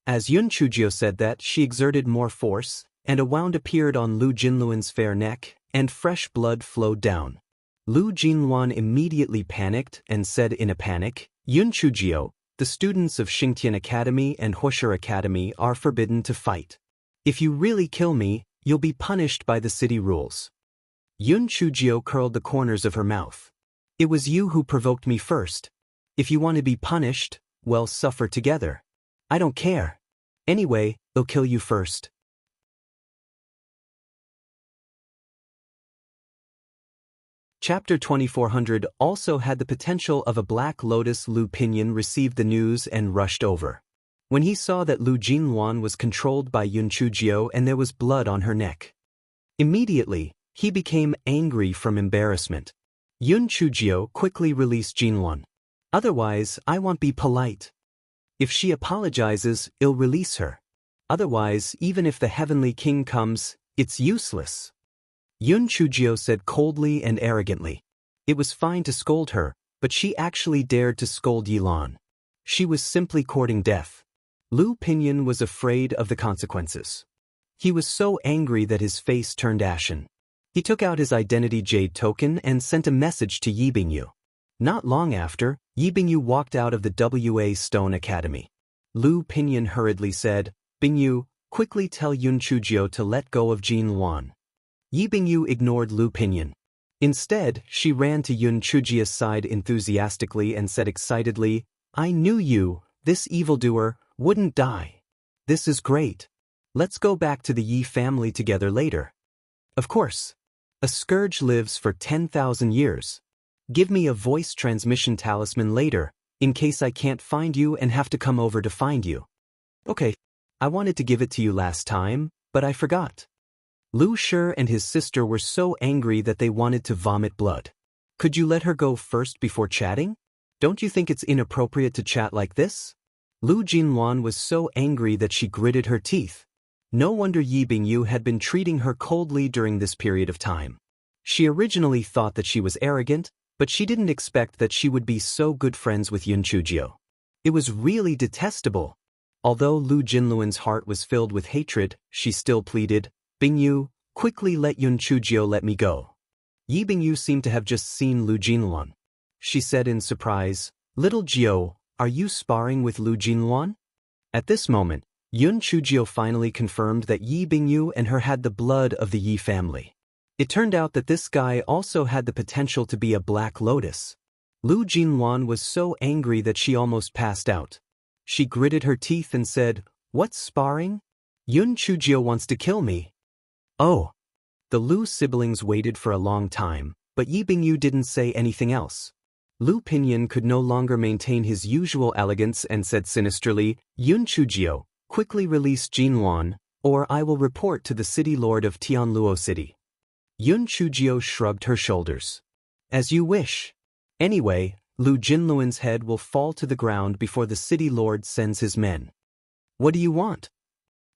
S1: As Yun Chujio said that, she exerted more force, and a wound appeared on Lu Jinluan's fair neck, and fresh blood flowed down. Lu Jinluan immediately panicked and said in a panic, "Yun Chujio, the students of Xingtian Academy and Huoshi Academy are forbidden to fight. If you really kill me, you'll be punished by the city rules." Yun Chujio curled the corners of her mouth. "It was you who provoked me first. If you want to be punished, well, suffer together. I don't care. Anyway, I'll kill you first." Chapter 2400 also had the potential of a Black Lotus. Lu Pinyin received the news and rushed over. When he saw that Lu Jinluan was controlled by Yun Chujio and there was blood on her neck, immediately, he became angry from embarrassment. Yun Chujio quickly released Jinluan. "Otherwise, I won't be polite. If she apologizes, I'll release her. Otherwise, even if the Heavenly King comes, it's useless." Yun Chujio said coldly and arrogantly. It was fine to scold her, but she actually dared to scold Yilan. She was simply courting death. Lu Pinyin was afraid of the consequences. He was so angry that his face turned ashen. He took out his identity jade token and sent a message to Yi Bingyu. Not long after, Yi Bingyu walked out of the WA Stone Academy. Lu Pinyin hurriedly said, "Bingyu, quickly tell Yun Chujio to let go of Jin Luan." Yi Bingyu ignored Lu Pinyin. Instead, she ran to Yun Chujio's side enthusiastically and said excitedly, "I knew you, this evildoer, wouldn't die. This is great. Let's go back to the Yi family together later." Of course. A scourge lives for 10,000 years. Give me a voice transmission talisman later, in case I can't find you and have to come over to find you. Okay. I wanted to give it to you last time, but I forgot. Lu Shi and his sister were so angry that they wanted to vomit blood. Could you let her go first before chatting? Don't you think it's inappropriate to chat like this? Lu Jinluan was so angry that she gritted her teeth. No wonder Yi Bingyu had been treating her coldly during this period of time. She originally thought that she was arrogant, but she didn't expect that she would be so good friends with Yun Chujio. It was really detestable. Although Lu Jinluan's heart was filled with hatred, she still pleaded, "Bingyu, quickly let Yun Chujio let me go." Yi Bingyu seemed to have just seen Lu Jinluan. She said in surprise, "Little Jiao, are you sparring with Lu Jinluan?" At this moment, Yun Chujio finally confirmed that Yi Bingyu and her had the blood of the Yi family. It turned out that this guy also had the potential to be a Black Lotus. Lu Jinluan was so angry that she almost passed out. She gritted her teeth and said, "What's sparring? Yun Chujio wants to kill me." Oh. The Lu siblings waited for a long time, but Yi Bingyu didn't say anything else. Lu Pinyin could no longer maintain his usual elegance and said sinisterly, "Yun Chujio, quickly release Jinluan, or I will report to the city lord of Tianluo City." Yun Chujio shrugged her shoulders. "As you wish. Anyway, Lu Jinluan's head will fall to the ground before the city lord sends his men." "What do you want?"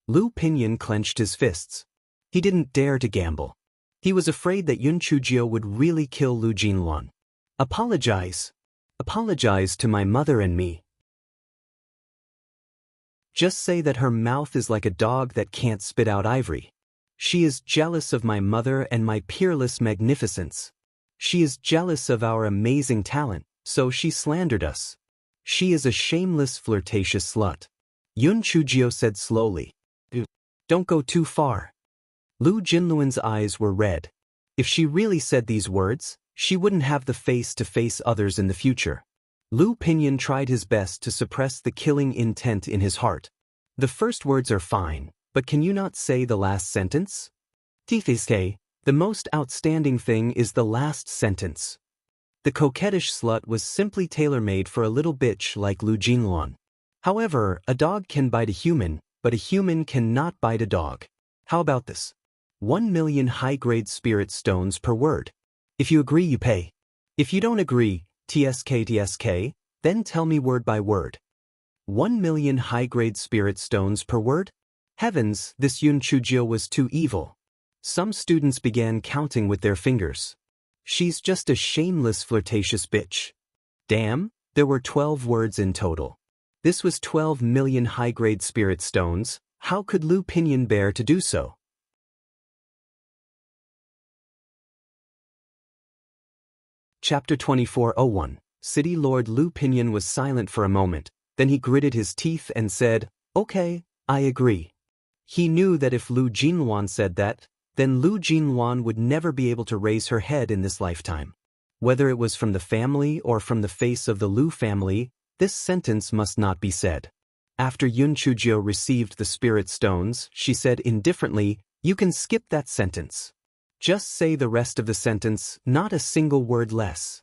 S1: Lu Pinyin clenched his fists. He didn't dare to gamble. He was afraid that Yun Chujio would really kill Lu Jinluan. "Apologize. Apologize to my mother and me. Just say that her mouth is like a dog that can't spit out ivory. She is jealous of my mother and my peerless magnificence. She is jealous of our amazing talent, so she slandered us. She is a shameless, flirtatious slut." Yun Chujio said slowly. "Don't go too far." Lu Jinluan's eyes were red. If she really said these words, she wouldn't have the face to face others in the future. Lu Pinyin tried his best to suppress the killing intent in his heart. "The first words are fine, but can you not say the last sentence?" "Tifiske, the most outstanding thing is the last sentence." The coquettish slut was simply tailor-made for a little bitch like Lu Jinluan. However, a dog can bite a human, but a human cannot bite a dog. How about this? 1,000,000 high-grade spirit stones per word. If you agree, you pay. If you don't agree, TSK, then tell me word by word. 1,000,000 high-grade spirit stones per word? Heavens, this Yun Chujio was too evil. Some students began counting with their fingers. She's just a shameless, flirtatious bitch. Damn, there were 12 words in total. This was 12,000,000 high-grade spirit stones. How could Lu Pinyin bear to do so? Chapter 24:01. City Lord Lu Pinyin was silent for a moment, then he gritted his teeth and said, "Okay, I agree." He knew that if Lu Jinluan said that, then Lu Jinluan would never be able to raise her head in this lifetime. Whether it was from the family or from the face of the Lu family, this sentence must not be said. After Yun Chujio received the spirit stones, she said indifferently, "You can skip that sentence. Just say the rest of the sentence, not a single word less."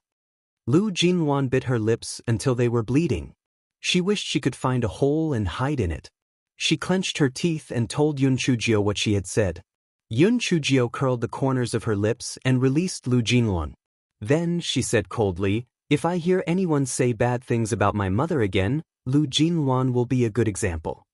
S1: Lu Jinluan bit her lips until they were bleeding. She wished she could find a hole and hide in it. She clenched her teeth and told Yun Chujio what she had said. Yun Chujio curled the corners of her lips and released Lu Jinluan. Then, she said coldly, "If I hear anyone say bad things about my mother again, Lu Jinluan will be a good example."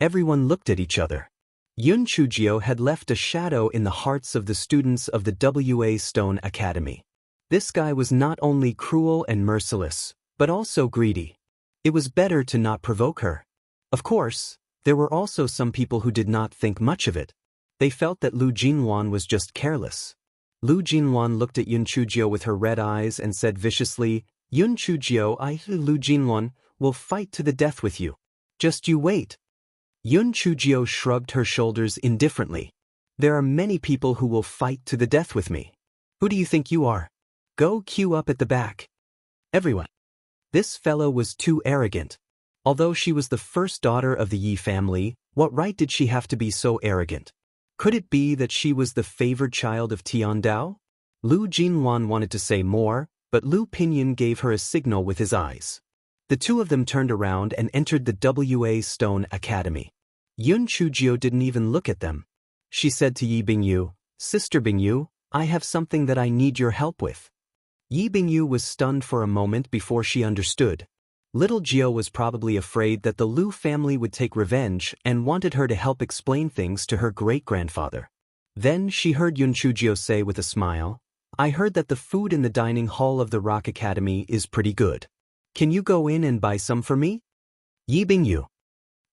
S1: Everyone looked at each other. Yun Chujio had left a shadow in the hearts of the students of the WA Stone Academy. This guy was not only cruel and merciless, but also greedy. It was better to not provoke her. Of course, there were also some people who did not think much of it. They felt that Lu Jinluan was just careless. Lu Jinluan looked at Yun Chujio with her red eyes and said viciously, "Yun Chujio, Lu Jinluan, will fight to the death with you. Just you wait." Yun Chujio shrugged her shoulders indifferently. "There are many people who will fight to the death with me. Who do you think you are? Go queue up at the back. Everyone." This fellow was too arrogant. Although she was the first daughter of the Yi family, what right did she have to be so arrogant? Could it be that she was the favored child of Tiandao? Lu Jinluan wanted to say more, but Lu Pinyin gave her a signal with his eyes. The two of them turned around and entered the W.A. Stone Academy. Yun Chujio didn't even look at them. She said to Yi Bingyu, "Sister Bingyu, I have something that I need your help with." Yi Bingyu was stunned for a moment before she understood. Little Jio was probably afraid that the Lu family would take revenge and wanted her to help explain things to her great-grandfather. Then she heard Yun Chujio say with a smile, "I heard that the food in the dining hall of the Rock Academy is pretty good. Can you go in and buy some for me?" Yi Bingyu.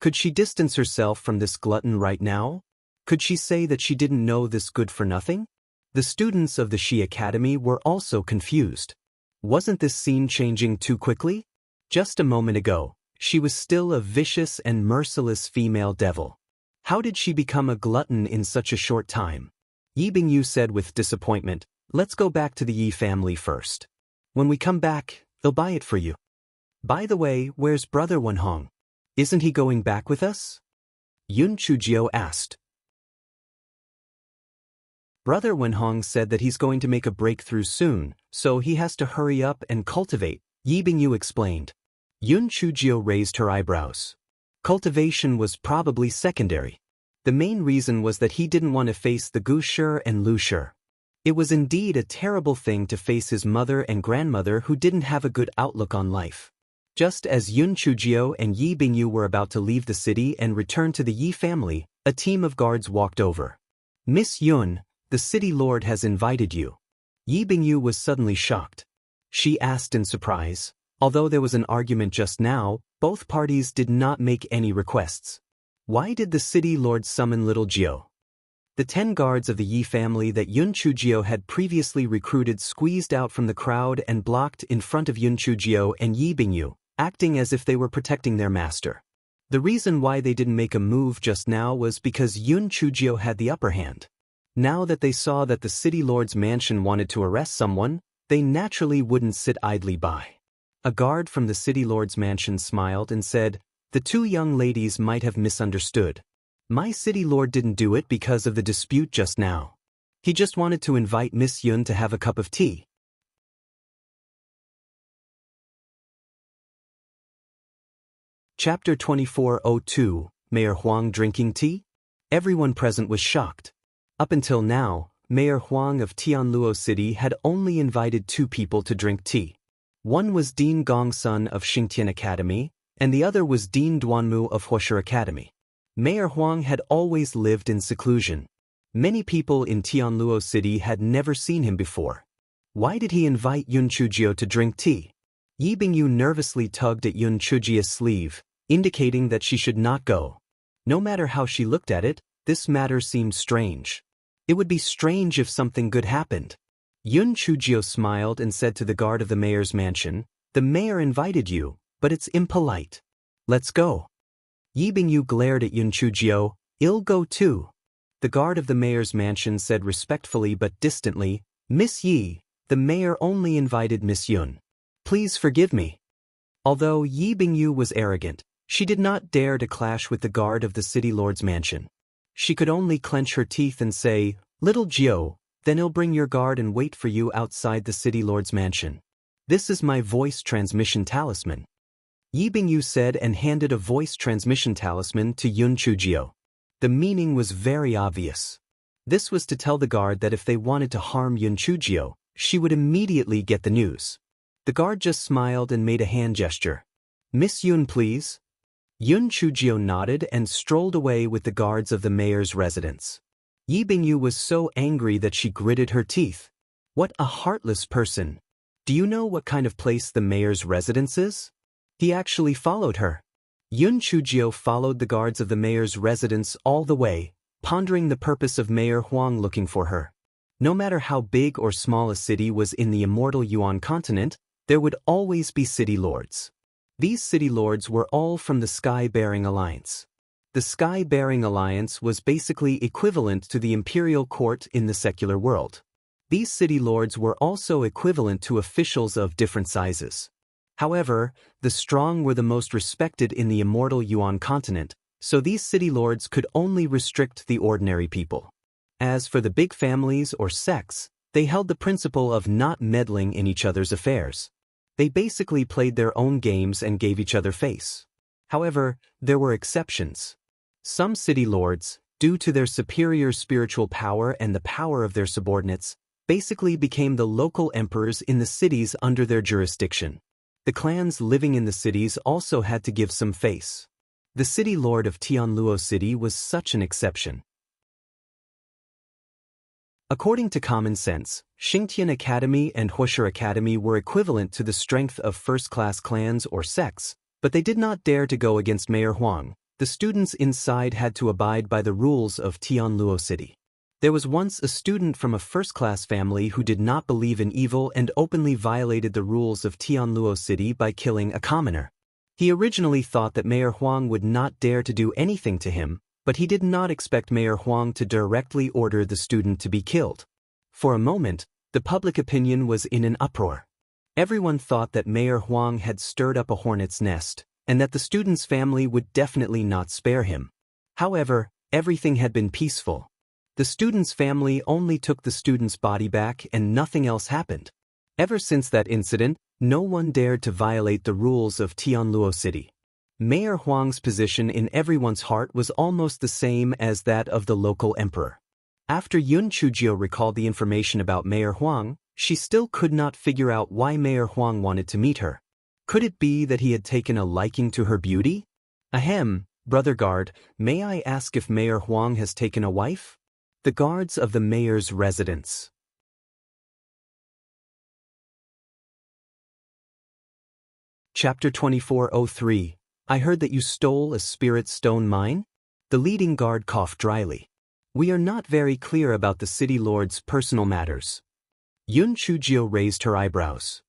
S1: Could she distance herself from this glutton right now? Could she say that she didn't know this good for nothing? The students of the Shi Academy were also confused. Wasn't this scene changing too quickly? Just a moment ago, she was still a vicious and merciless female devil. How did she become a glutton in such a short time? Yi Bingyu said with disappointment, "Let's go back to the Yi family first. When we come back, they'll buy it for you. By the way, where's Brother Wenhong? Isn't he going back with us?" Yun Chujio asked. Brother Wenhong said that he's going to make a breakthrough soon, so he has to hurry up and cultivate, Yi Bingyu explained. Yun Chujio raised her eyebrows. Cultivation was probably secondary. The main reason was that he didn't want to face the Gu Shi and Lu Shi. It was indeed a terrible thing to face his mother and grandmother who didn't have a good outlook on life. Just as Yun Chujio and Yi Bingyu were about to leave the city and return to the Yi family, a team of guards walked over. "Miss Yun, the city lord has invited you." Yi Bingyu was suddenly shocked. She asked in surprise. Although there was an argument just now, both parties did not make any requests. Why did the city lord summon little Jio? The 10 guards of the Yi family that Yun Chujio had previously recruited squeezed out from the crowd and blocked in front of Yun Chujio and Yi Bingyu, acting as if they were protecting their master. The reason why they didn't make a move just now was because Yun Chujio had the upper hand. Now that they saw that the city lord's mansion wanted to arrest someone, they naturally wouldn't sit idly by. A guard from the city lord's mansion smiled and said, "The two young ladies might have misunderstood. My city lord didn't do it because of the dispute just now. He just wanted to invite Miss Yun to have a cup of tea." Chapter 2402, Mayor Huang drinking tea? Everyone present was shocked. Up until now, Mayor Huang of Tianluo City had only invited 2 people to drink tea. One was Dean Gongsun of Xingtian Academy, and the other was Dean Duanmu of Huoshi Academy. Mayor Huang had always lived in seclusion. Many people in Tianluo City had never seen him before. Why did he invite Yun Chujio to drink tea? Yi Bingyu nervously tugged at Yun Chujio's sleeve, indicating that she should not go. No matter how she looked at it, this matter seemed strange. It would be strange if something good happened. Yun Chujio smiled and said to the guard of the mayor's mansion, "The mayor invited you, but it's impolite. Let's go." Yi Bingyu glared at Yun Chujio, "I'll go too." The guard of the mayor's mansion said respectfully but distantly, "Miss Yi, the mayor only invited Miss Yun. Please forgive me." Although Yi Bingyu was arrogant, she did not dare to clash with the guard of the city lord's mansion. She could only clench her teeth and say, "Little Jio, then I'll bring your guard and wait for you outside the city lord's mansion. This is my voice transmission talisman." Yi Bingyu said and handed a voice transmission talisman to Yun Chujio. The meaning was very obvious. This was to tell the guard that if they wanted to harm Yun Chujio, she would immediately get the news. The guard just smiled and made a hand gesture. "Miss Yun, please." Yun Chujio nodded and strolled away with the guards of the mayor's residence. Yi Bingyu was so angry that she gritted her teeth. What a heartless person. Do you know what kind of place the mayor's residence is? He actually followed her. Yun Chujio followed the guards of the mayor's residence all the way, pondering the purpose of Mayor Huang looking for her. No matter how big or small a city was in the immortal Yuan continent, there would always be city lords. These city lords were all from the Sky-Bearing Alliance. The Sky-Bearing Alliance was basically equivalent to the imperial court in the secular world. These city lords were also equivalent to officials of different sizes. However, the strong were the most respected in the immortal Yuan continent, so these city lords could only restrict the ordinary people. As for the big families or sects, they held the principle of not meddling in each other's affairs. They basically played their own games and gave each other face. However, there were exceptions. Some city lords, due to their superior spiritual power and the power of their subordinates, basically became the local emperors in the cities under their jurisdiction. The clans living in the cities also had to give some face. The city lord of Tianluo City was such an exception. According to common sense, Xingtian Academy and Huoshi Academy were equivalent to the strength of first-class clans or sects, but they did not dare to go against Mayor Huang. The students inside had to abide by the rules of Tianluo City. There was once a student from a first-class family who did not believe in evil and openly violated the rules of Tianluo City by killing a commoner. He originally thought that Mayor Huang would not dare to do anything to him, but he did not expect Mayor Huang to directly order the student to be killed. For a moment, the public opinion was in an uproar. Everyone thought that Mayor Huang had stirred up a hornet's nest, and that the student's family would definitely not spare him. However, everything had been peaceful. The student's family only took the student's body back and nothing else happened. Ever since that incident, no one dared to violate the rules of Tianluo City. Mayor Huang's position in everyone's heart was almost the same as that of the local emperor. After Yun Chujio recalled the information about Mayor Huang, she still could not figure out why Mayor Huang wanted to meet her. Could it be that he had taken a liking to her beauty? Ahem, brother guard, may I ask if Mayor Huang has taken a wife? The guards of the mayor's residence. Chapter 2403. I heard that you stole a spirit stone mine? The leading guard coughed dryly. We are not very clear about the city lord's personal matters. Yun Chujio raised her eyebrows.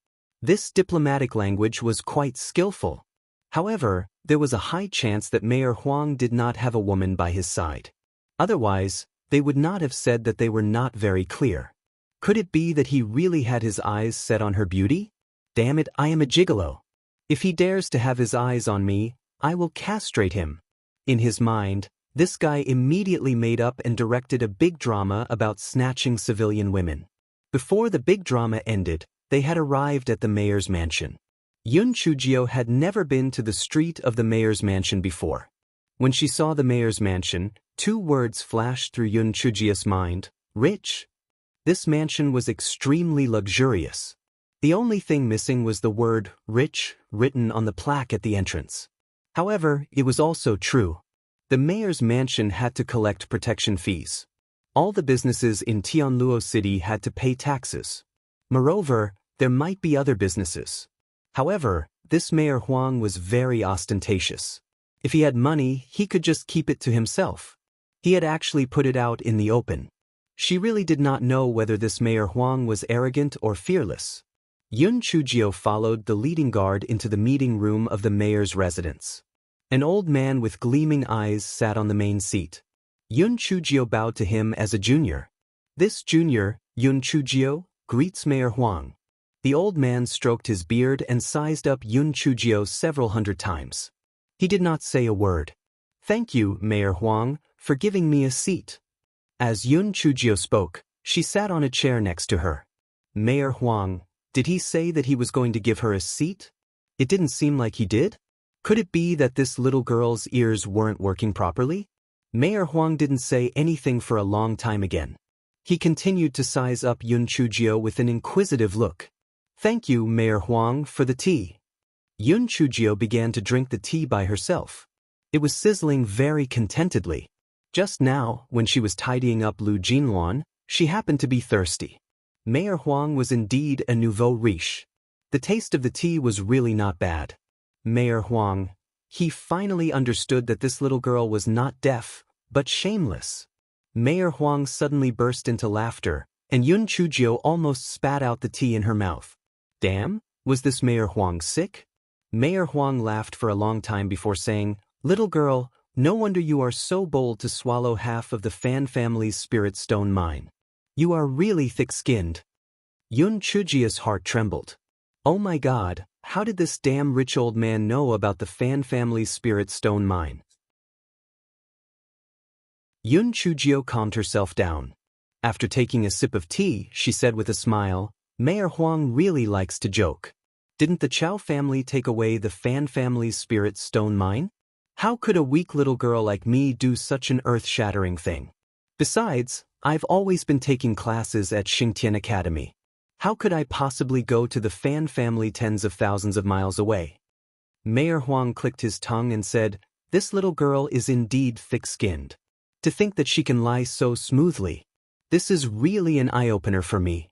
S1: This diplomatic language was quite skillful. However, there was a high chance that Mayor Huang did not have a woman by his side. Otherwise, they would not have said that they were not very clear. Could it be that he really had his eyes set on her beauty? Damn it, I am a gigolo. If he dares to have his eyes on me, I will castrate him. In his mind, this guy immediately made up and directed a big drama about snatching civilian women. Before the big drama ended, they had arrived at the mayor's mansion. Yun Chujio had never been to the street of the mayor's mansion before. When she saw the mayor's mansion, two words flashed through Yun Chujio's mind: rich. This mansion was extremely luxurious. The only thing missing was the word rich written on the plaque at the entrance. However, it was also true. The mayor's mansion had to collect protection fees. All the businesses in Tianluo City had to pay taxes. Moreover, there might be other businesses. However, this Mayor Huang was very ostentatious. If he had money, he could just keep it to himself. He had actually put it out in the open. She really did not know whether this Mayor Huang was arrogant or fearless. Yun Chujio followed the leading guard into the meeting room of the mayor's residence. An old man with gleaming eyes sat on the main seat. Yun Chujio bowed to him as a junior. This junior, Yun Chujio, greets Mayor Huang. The old man stroked his beard and sized up Yun Chujio several hundred times. He did not say a word. Thank you, Mayor Huang, for giving me a seat. As Yun Chujio spoke, she sat on a chair next to her. Mayor Huang, did he say that he was going to give her a seat? It didn't seem like he did. Could it be that this little girl's ears weren't working properly? Mayor Huang didn't say anything for a long time again. He continued to size up Yun Chujio with an inquisitive look. Thank you, Mayor Huang, for the tea. Yun Chujio began to drink the tea by herself. It was sizzling very contentedly. Just now, when she was tidying up Lu Jinluan, she happened to be thirsty. Mayor Huang was indeed a nouveau riche. The taste of the tea was really not bad. Mayor Huang, he finally understood that this little girl was not deaf, but shameless. Mayor Huang suddenly burst into laughter, and Yun Chujio almost spat out the tea in her mouth. Damn, was this Mayor Huang sick? Mayor Huang laughed for a long time before saying, "Little girl, no wonder you are so bold to swallow half of the Fan family's spirit stone mine. You are really thick-skinned." Yun Chujio's heart trembled. Oh my god, how did this damn rich old man know about the Fan family's spirit stone mine? Yun Chujio calmed herself down. After taking a sip of tea, she said with a smile, "Mayor Huang really likes to joke. Didn't the Chow family take away the Fan family's spirit stone mine? How could a weak little girl like me do such an earth-shattering thing? Besides, I've always been taking classes at Xingtian Academy. How could I possibly go to the Fan family tens of thousands of miles away?" Mayor Huang clicked his tongue and said, "This little girl is indeed thick-skinned. To think that she can lie so smoothly. This is really an eye-opener for me.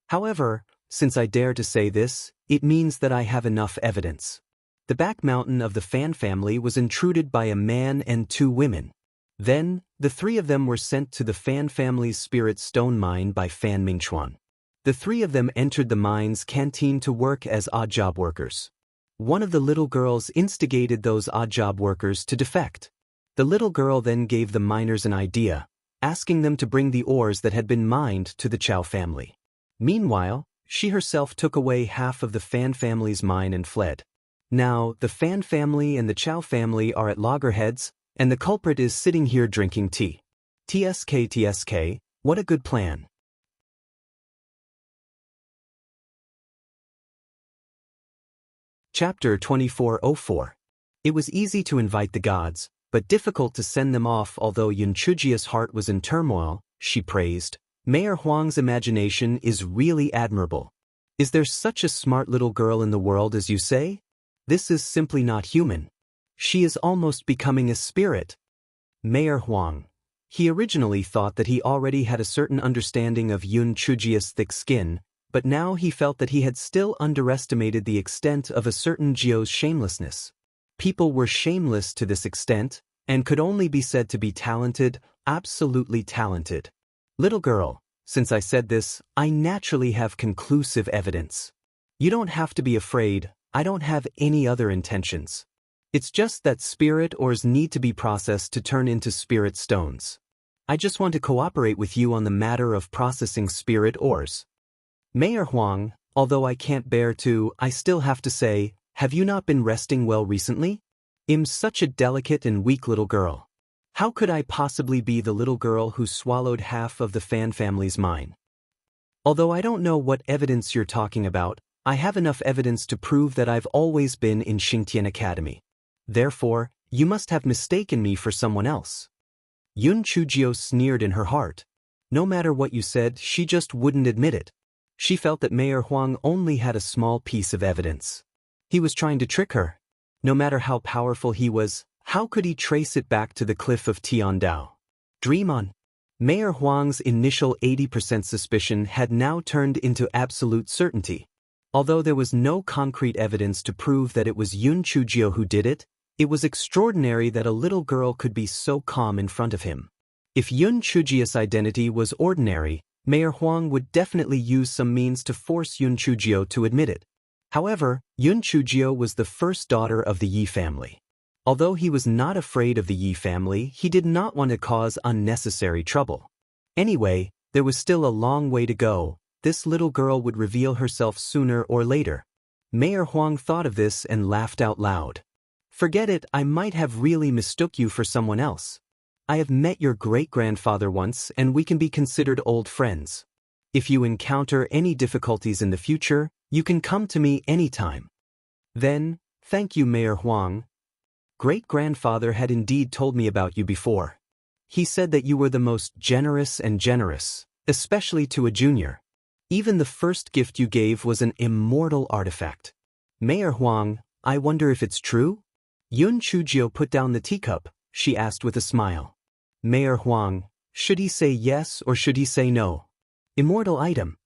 S1: However, since I dare to say this, it means that I have enough evidence." The back mountain of the Fan family was intruded by a man and 2 women. Then, the 3 of them were sent to the Fan family's spirit stone mine by Fan Mingchuan. The 3 of them entered the mine's canteen to work as odd job workers. One of the little girls instigated those odd job workers to defect. The little girl then gave the miners an idea, asking them to bring the ores that had been mined to the Chow family. Meanwhile, she herself took away half of the Fan family's mine and fled. Now, the Fan family and the Chow family are at loggerheads, and the culprit is sitting here drinking tea. TSK, what a good plan. Chapter 2404. It was easy to invite the gods, but difficult to send them off. Although Yun Chujio's heart was in turmoil, she praised, "Mayor Huang's imagination is really admirable. Is there such a smart little girl in the world as you say? This is simply not human. She is almost becoming a spirit." Mayor Huang. He originally thought that he already had a certain understanding of Yun Chujio's thick skin, but now he felt that he had still underestimated the extent of a certain Jio's shamelessness. People were shameless to this extent, and could only be said to be talented, absolutely talented. Little girl, since I said this, I naturally have conclusive evidence. You don't have to be afraid, I don't have any other intentions. It's just that spirit ores need to be processed to turn into spirit stones. I just want to cooperate with you on the matter of processing spirit ores. Mayor Huang, although I can't bear to, I still have to say, have you not been resting well recently? I'm such a delicate and weak little girl. How could I possibly be the little girl who swallowed half of the Fan family's mine? Although I don't know what evidence you're talking about, I have enough evidence to prove that I've always been in Xingtian Academy. Therefore, you must have mistaken me for someone else. Yun Chujio sneered in her heart. No matter what you said, she just wouldn't admit it. She felt that Mayor Huang only had a small piece of evidence. He was trying to trick her. No matter how powerful he was, how could he trace it back to the cliff of Tiandao? Dream on. Mayor Huang's initial 80% suspicion had now turned into absolute certainty. Although there was no concrete evidence to prove that it was Yun Chujio who did it, it was extraordinary that a little girl could be so calm in front of him. If Yun Chujio's identity was ordinary, Mayor Huang would definitely use some means to force Yun Chujio to admit it. However, Yun Chujio was the first daughter of the Yi family. Although he was not afraid of the Yi family, he did not want to cause unnecessary trouble. Anyway, there was still a long way to go. This little girl would reveal herself sooner or later. Mayor Huang thought of this and laughed out loud. Forget it, I might have really mistook you for someone else. I have met your great-grandfather once and we can be considered old friends. If you encounter any difficulties in the future, you can come to me anytime. Then, thank you, Mayor Huang. Great-grandfather had indeed told me about you before. He said that you were the most generous, especially to a junior. Even the first gift you gave was an immortal artifact. Mayor Huang, I wonder if it's true? Yun Chujio put down the teacup, she asked with a smile. Mayor Huang, should he say yes or should he say no? Immortal item.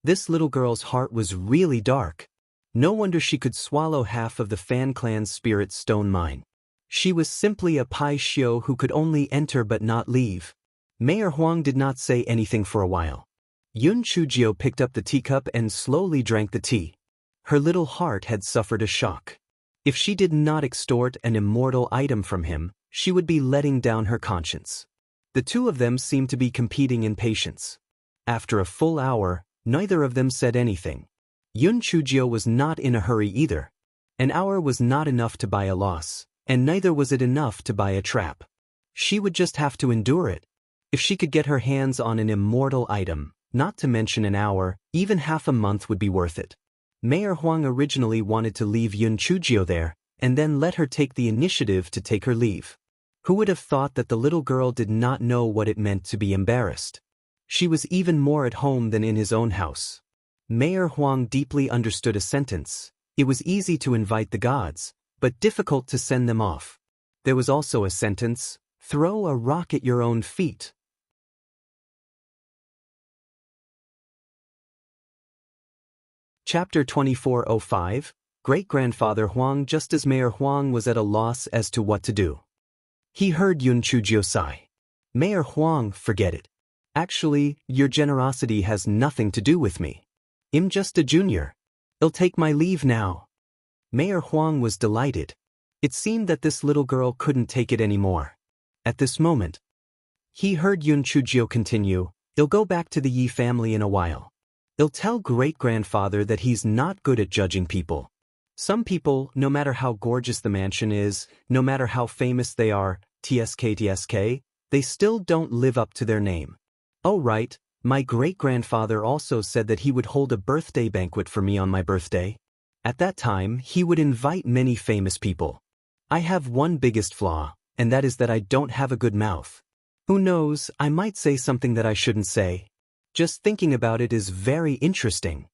S1: This little girl's heart was really dark. No wonder she could swallow half of the Fan clan's spirit stone mine. She was simply a Pai Xiu who could only enter but not leave. Mayor Huang did not say anything for a while. Yun Chujio picked up the teacup and slowly drank the tea. Her little heart had suffered a shock. If she did not extort an immortal item from him, she would be letting down her conscience. The two of them seemed to be competing in patience. After a full hour, neither of them said anything. Yun Chujio was not in a hurry either. An hour was not enough to buy a loss, and neither was it enough to buy a trap. She would just have to endure it. If she could get her hands on an immortal item, not to mention an hour, even half a month would be worth it. Mayor Huang originally wanted to leave Yun Chujio there, and then let her take the initiative to take her leave. Who would have thought that the little girl did not know what it meant to be embarrassed? She was even more at home than in his own house. Mayor Huang deeply understood a sentence. It was easy to invite the gods, but difficult to send them off. There was also a sentence, throw a rock at your own feet. Chapter 2405, Great-Grandfather Huang. Just as Mayor Huang was at a loss as to what to do, he heard Yun Chujio sigh. Mayor Huang, forget it. Actually, your generosity has nothing to do with me. I'm just a junior. I'll take my leave now. Mayor Huang was delighted. It seemed that this little girl couldn't take it anymore. At this moment, he heard Yun Chujio continue, I'll go back to the Yi family in a while. I'll tell great-grandfather that he's not good at judging people. Some people, no matter how gorgeous the mansion is, no matter how famous they are, TSK, they still don't live up to their name. Oh right, my great-grandfather also said that he would hold a birthday banquet for me on my birthday. At that time, he would invite many famous people. I have one biggest flaw, and that is that I don't have a good mouth. Who knows, I might say something that I shouldn't say. Just thinking about it is very interesting.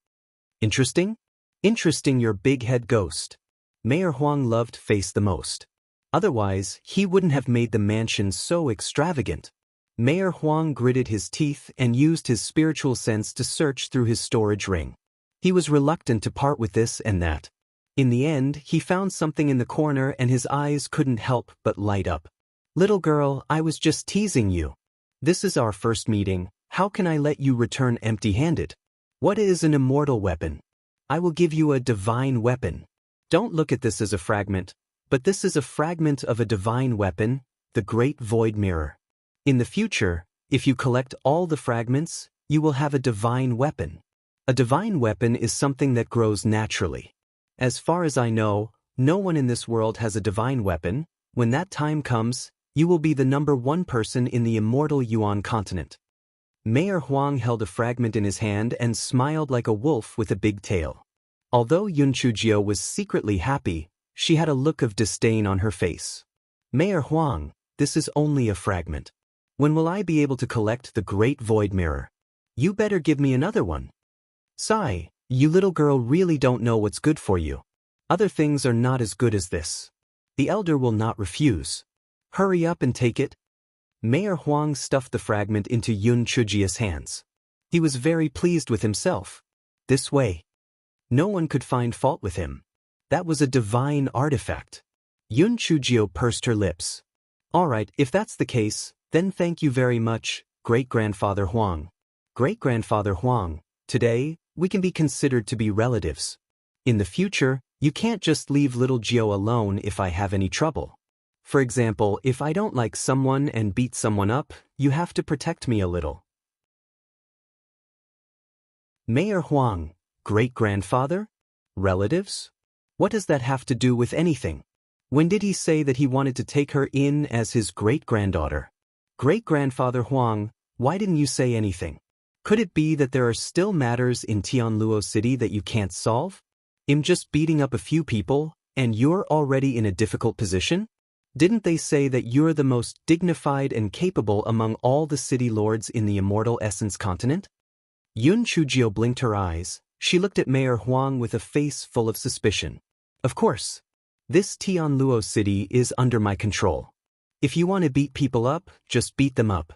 S1: Interesting? Interesting, your big head ghost. Mayor Huang loved face the most. Otherwise, he wouldn't have made the mansion so extravagant. Mayor Huang gritted his teeth and used his spiritual sense to search through his storage ring. He was reluctant to part with this and that. In the end, he found something in the corner and his eyes couldn't help but light up. Little girl, I was just teasing you. This is our first meeting. How can I let you return empty-handed? What is an immortal weapon? I will give you a divine weapon. Don't look at this as a fragment, but this is a fragment of a divine weapon, the Great Void Mirror. In the future, if you collect all the fragments, you will have a divine weapon. A divine weapon is something that grows naturally. As far as I know, no one in this world has a divine weapon. When that time comes, you will be the #1 person in the immortal Yuan continent. Mayor Huang held a fragment in his hand and smiled like a wolf with a big tail. Although Yun Chujio was secretly happy, she had a look of disdain on her face. Mayor Huang, this is only a fragment. When will I be able to collect the Great Void Mirror? You better give me another one. Sigh, you little girl really don't know what's good for you. Other things are not as good as this. The elder will not refuse. Hurry up and take it. Mayor Huang stuffed the fragment into Yun Chujio's hands. He was very pleased with himself. This way, no one could find fault with him. That was a divine artifact. Yun Chujio pursed her lips. All right, if that's the case, then thank you very much, Great-Grandfather Huang. Great-Grandfather Huang, today, we can be considered to be relatives. In the future, you can't just leave little Gio alone if I have any trouble. For example, if I don't like someone and beat someone up, you have to protect me a little. Mayor Huang, great-grandfather? Relatives? What does that have to do with anything? When did he say that he wanted to take her in as his great-granddaughter? Great-grandfather Huang, why didn't you say anything? Could it be that there are still matters in Tianluo City that you can't solve? I'm just beating up a few people, and you're already in a difficult position? Didn't they say that you're the most dignified and capable among all the city lords in the Immortal Essence continent? Yun Chujio blinked her eyes. She looked at Mayor Huang with a face full of suspicion. Of course. This Tianluo City is under my control. If you want to beat people up, just beat them up.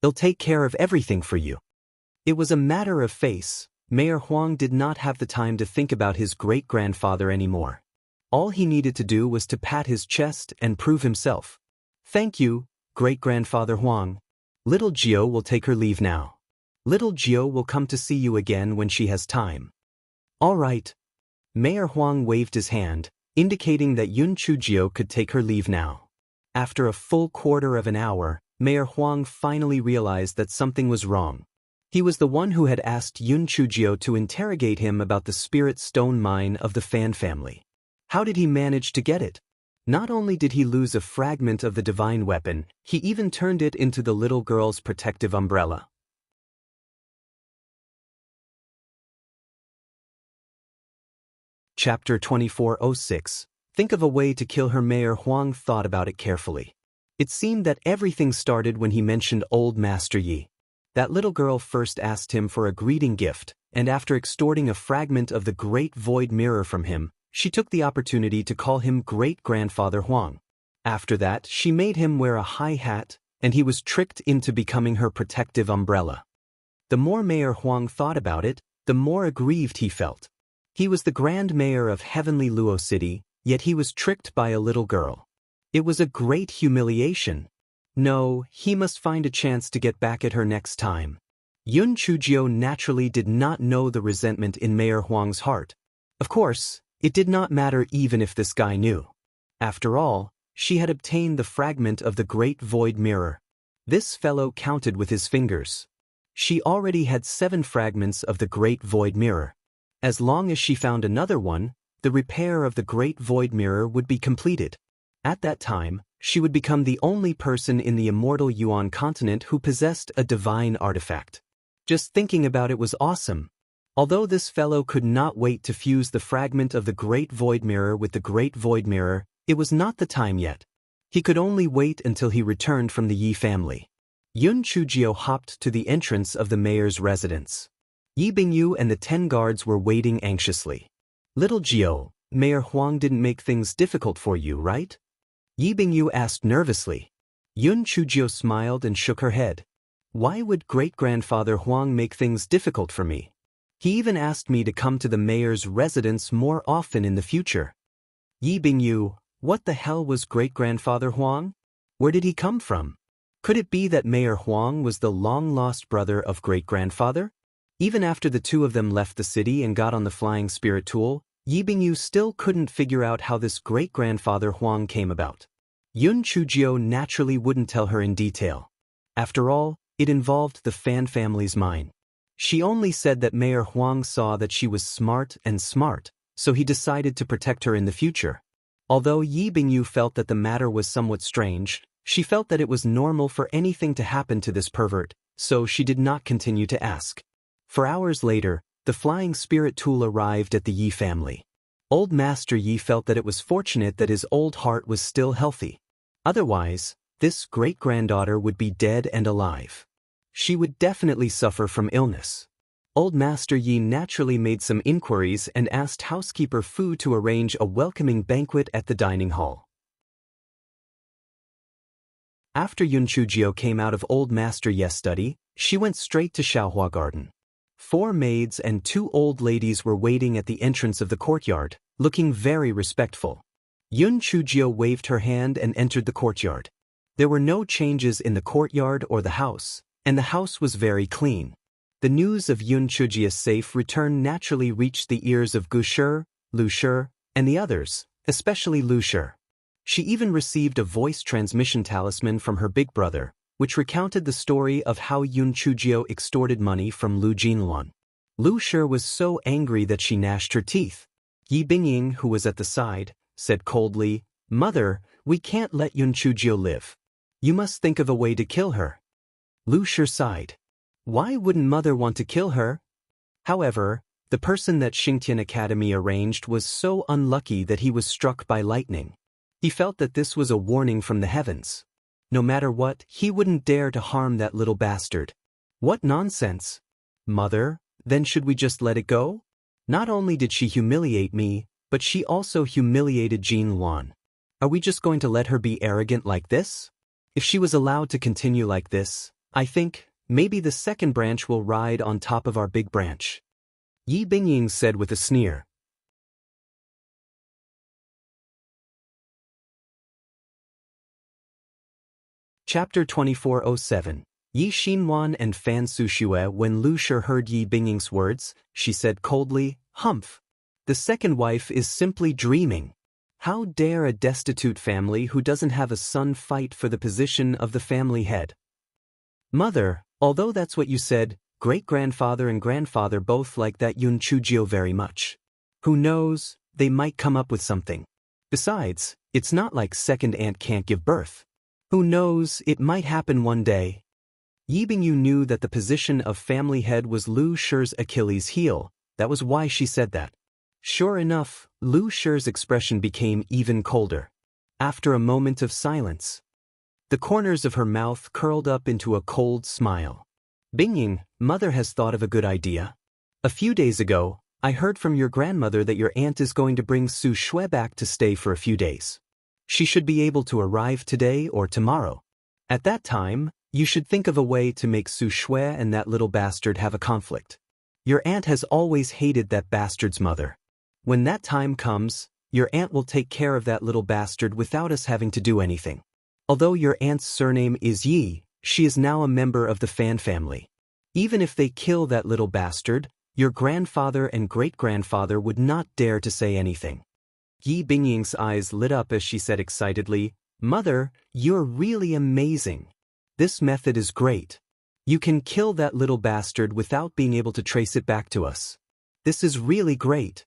S1: They'll take care of everything for you. It was a matter of face. Mayor Huang did not have the time to think about his great-grandfather anymore. All he needed to do was to pat his chest and prove himself. Thank you, great-grandfather Huang. Little Gio will take her leave now. Little Gio will come to see you again when she has time. All right. Mayor Huang waved his hand, indicating that Yun Chujio could take her leave now. After a full quarter of an hour, Mayor Huang finally realized that something was wrong. He was the one who had asked Yun Chujio to interrogate him about the spirit stone mine of the Fan family. How did he manage to get it? Not only did he lose a fragment of the divine weapon, he even turned it into the little girl's protective umbrella. Chapter 2406. Think of a way to kill her. Mayor Huang thought about it carefully. It seemed that everything started when he mentioned Old Master Yi. That little girl first asked him for a greeting gift, and after extorting a fragment of the Great Void Mirror from him, she took the opportunity to call him Great-Grandfather Huang. After that, she made him wear a high hat, and he was tricked into becoming her protective umbrella. The more Mayor Huang thought about it, the more aggrieved he felt. He was the Grand Mayor of Heavenly Luo City, yet he was tricked by a little girl. It was a great humiliation. No, he must find a chance to get back at her next time. Yun Chujio naturally did not know the resentment in Mayor Huang's heart. Of course, it did not matter even if this guy knew. After all, she had obtained the fragment of the Great Void Mirror. This fellow counted with his fingers. She already had 7 fragments of the Great Void Mirror. As long as she found another one, the repair of the Great Void Mirror would be completed. At that time, she would become the only person in the immortal Yuan continent who possessed a divine artifact. Just thinking about it was awesome. Although this fellow could not wait to fuse the fragment of the Great Void Mirror with the Great Void Mirror, it was not the time yet. He could only wait until he returned from the Yi family. Yun Chujio hopped to the entrance of the mayor's residence. Yi Bingyu and the 10 guards were waiting anxiously. Little Gio, Mayor Huang didn't make things difficult for you, right? Yi Bingyu asked nervously. Yun Chujio smiled and shook her head. Why would great-grandfather Huang make things difficult for me? He even asked me to come to the mayor's residence more often in the future. Yi Bingyu, what the hell was great-grandfather Huang? Where did he come from? Could it be that Mayor Huang was the long-lost brother of great-grandfather? Even after the two of them left the city and got on the flying spirit tool, Yi Bingyu still couldn't figure out how this great-grandfather Huang came about. Yun Chujio naturally wouldn't tell her in detail. After all, it involved the Fan family's mine. She only said that Mayor Huang saw that she was smart, so he decided to protect her in the future. Although Yi Bingyu felt that the matter was somewhat strange, she felt that it was normal for anything to happen to this pervert, so she did not continue to ask. For hours later, the flying spirit tool arrived at the Yi family. Old Master Yi felt that it was fortunate that his old heart was still healthy. Otherwise, this great-granddaughter would be dead and alive. She would definitely suffer from illness. Old Master Yi naturally made some inquiries and asked housekeeper Fu to arrange a welcoming banquet at the dining hall. After Yun Chujio came out of Old Master Yi's study, she went straight to Xiaohua Garden. 4 maids and 2 old ladies were waiting at the entrance of the courtyard, looking very respectful. Yun Chujio waved her hand and entered the courtyard. There were no changes in the courtyard or the house, and the house was very clean. The news of Yun Chujio's safe return naturally reached the ears of Gu Shi, Lu Shi, and the others, especially Lu Shi. She even received a voice transmission talisman from her big brother, which recounted the story of how Yun Chujio extorted money from Lu Jinluan. Lu Shi was so angry that she gnashed her teeth. Yi Bingying, who was at the side, said coldly, "Mother, we can't let Yun Chujio live. You must think of a way to kill her." Lu Shi sighed. Why wouldn't Mother want to kill her? However, the person that Xingtian Academy arranged was so unlucky that he was struck by lightning. He felt that this was a warning from the heavens. No matter what, he wouldn't dare to harm that little bastard. What nonsense! Mother, then should we just let it go? Not only did she humiliate me, but she also humiliated Jin Luan. Are we just going to let her be arrogant like this? If she was allowed to continue like this, I think, maybe the second branch will ride on top of our big branch. Yi Bingying said with a sneer. Chapter 2407. Yi Xinwan and Fan Sushue. When Lu Shi heard Yi Bingying's words, she said coldly, "Humph! The second wife is simply dreaming. How dare a destitute family who doesn't have a son fight for the position of the family head?" "Mother, although that's what you said, great-grandfather and grandfather both like that Yun Chujio very much. Who knows, they might come up with something. Besides, it's not like second aunt can't give birth. Who knows, it might happen one day." Yi Bingyu knew that the position of family head was Lu Shi's Achilles heel. That was why she said that. Sure enough, Lu Shi's expression became even colder. After a moment of silence, the corners of her mouth curled up into a cold smile. "Bingying, mother has thought of a good idea. A few days ago, I heard from your grandmother that your aunt is going to bring Su Shui back to stay for a few days. She should be able to arrive today or tomorrow. At that time, you should think of a way to make Su Shui and that little bastard have a conflict. Your aunt has always hated that bastard's mother. When that time comes, your aunt will take care of that little bastard without us having to do anything. Although your aunt's surname is Yi, she is now a member of the Fan family. Even if they kill that little bastard, your grandfather and great-grandfather would not dare to say anything." Yi Bingying's eyes lit up as she said excitedly, "Mother, you're really amazing. This method is great. You can kill that little bastard without being able to trace it back to us. This is really great.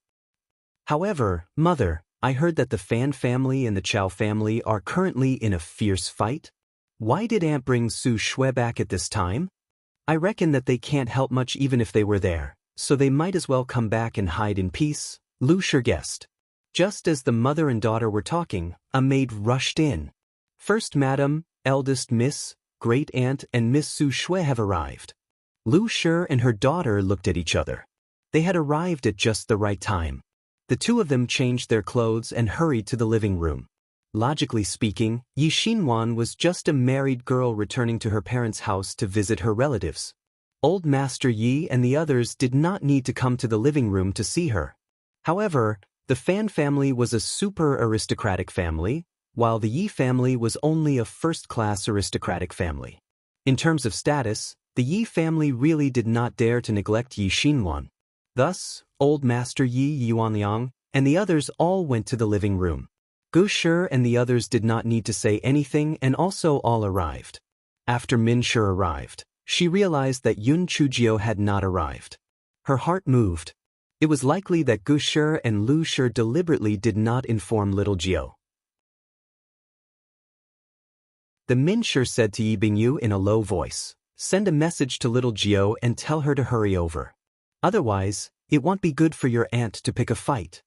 S1: However, Mother, I heard that the Fan family and the Chow family are currently in a fierce fight. Why did Aunt bring Su Shui back at this time? I reckon that they can't help much even if they were there, so they might as well come back and hide in peace," Lu Shi guessed. Just as the mother and daughter were talking, a maid rushed in. "First Madam, eldest Miss, Great-Aunt and Miss Su Shui have arrived." Lu Shi and her daughter looked at each other. They had arrived at just the right time. The two of them changed their clothes and hurried to the living room. Logically speaking, Yi Xinwan was just a married girl returning to her parents' house to visit her relatives. Old Master Yi and the others did not need to come to the living room to see her. However, the Fan family was a super aristocratic family, while the Yi family was only a first-class aristocratic family. In terms of status, the Yi family really did not dare to neglect Yi Xinwan. Thus, Old Master Yi Yuanliang and the others all went to the living room. Gu Shi and the others did not need to say anything and also all arrived. After Min Shi arrived, she realized that Yun Chujio had not arrived. Her heart moved. It was likely that Gu Shi and Lu Shi deliberately did not inform little Jio. The Min Shi said to Yi Bingyu in a low voice, "Send a message to little Jio and tell her to hurry over. Otherwise, it won't be good for your aunt to pick a fight."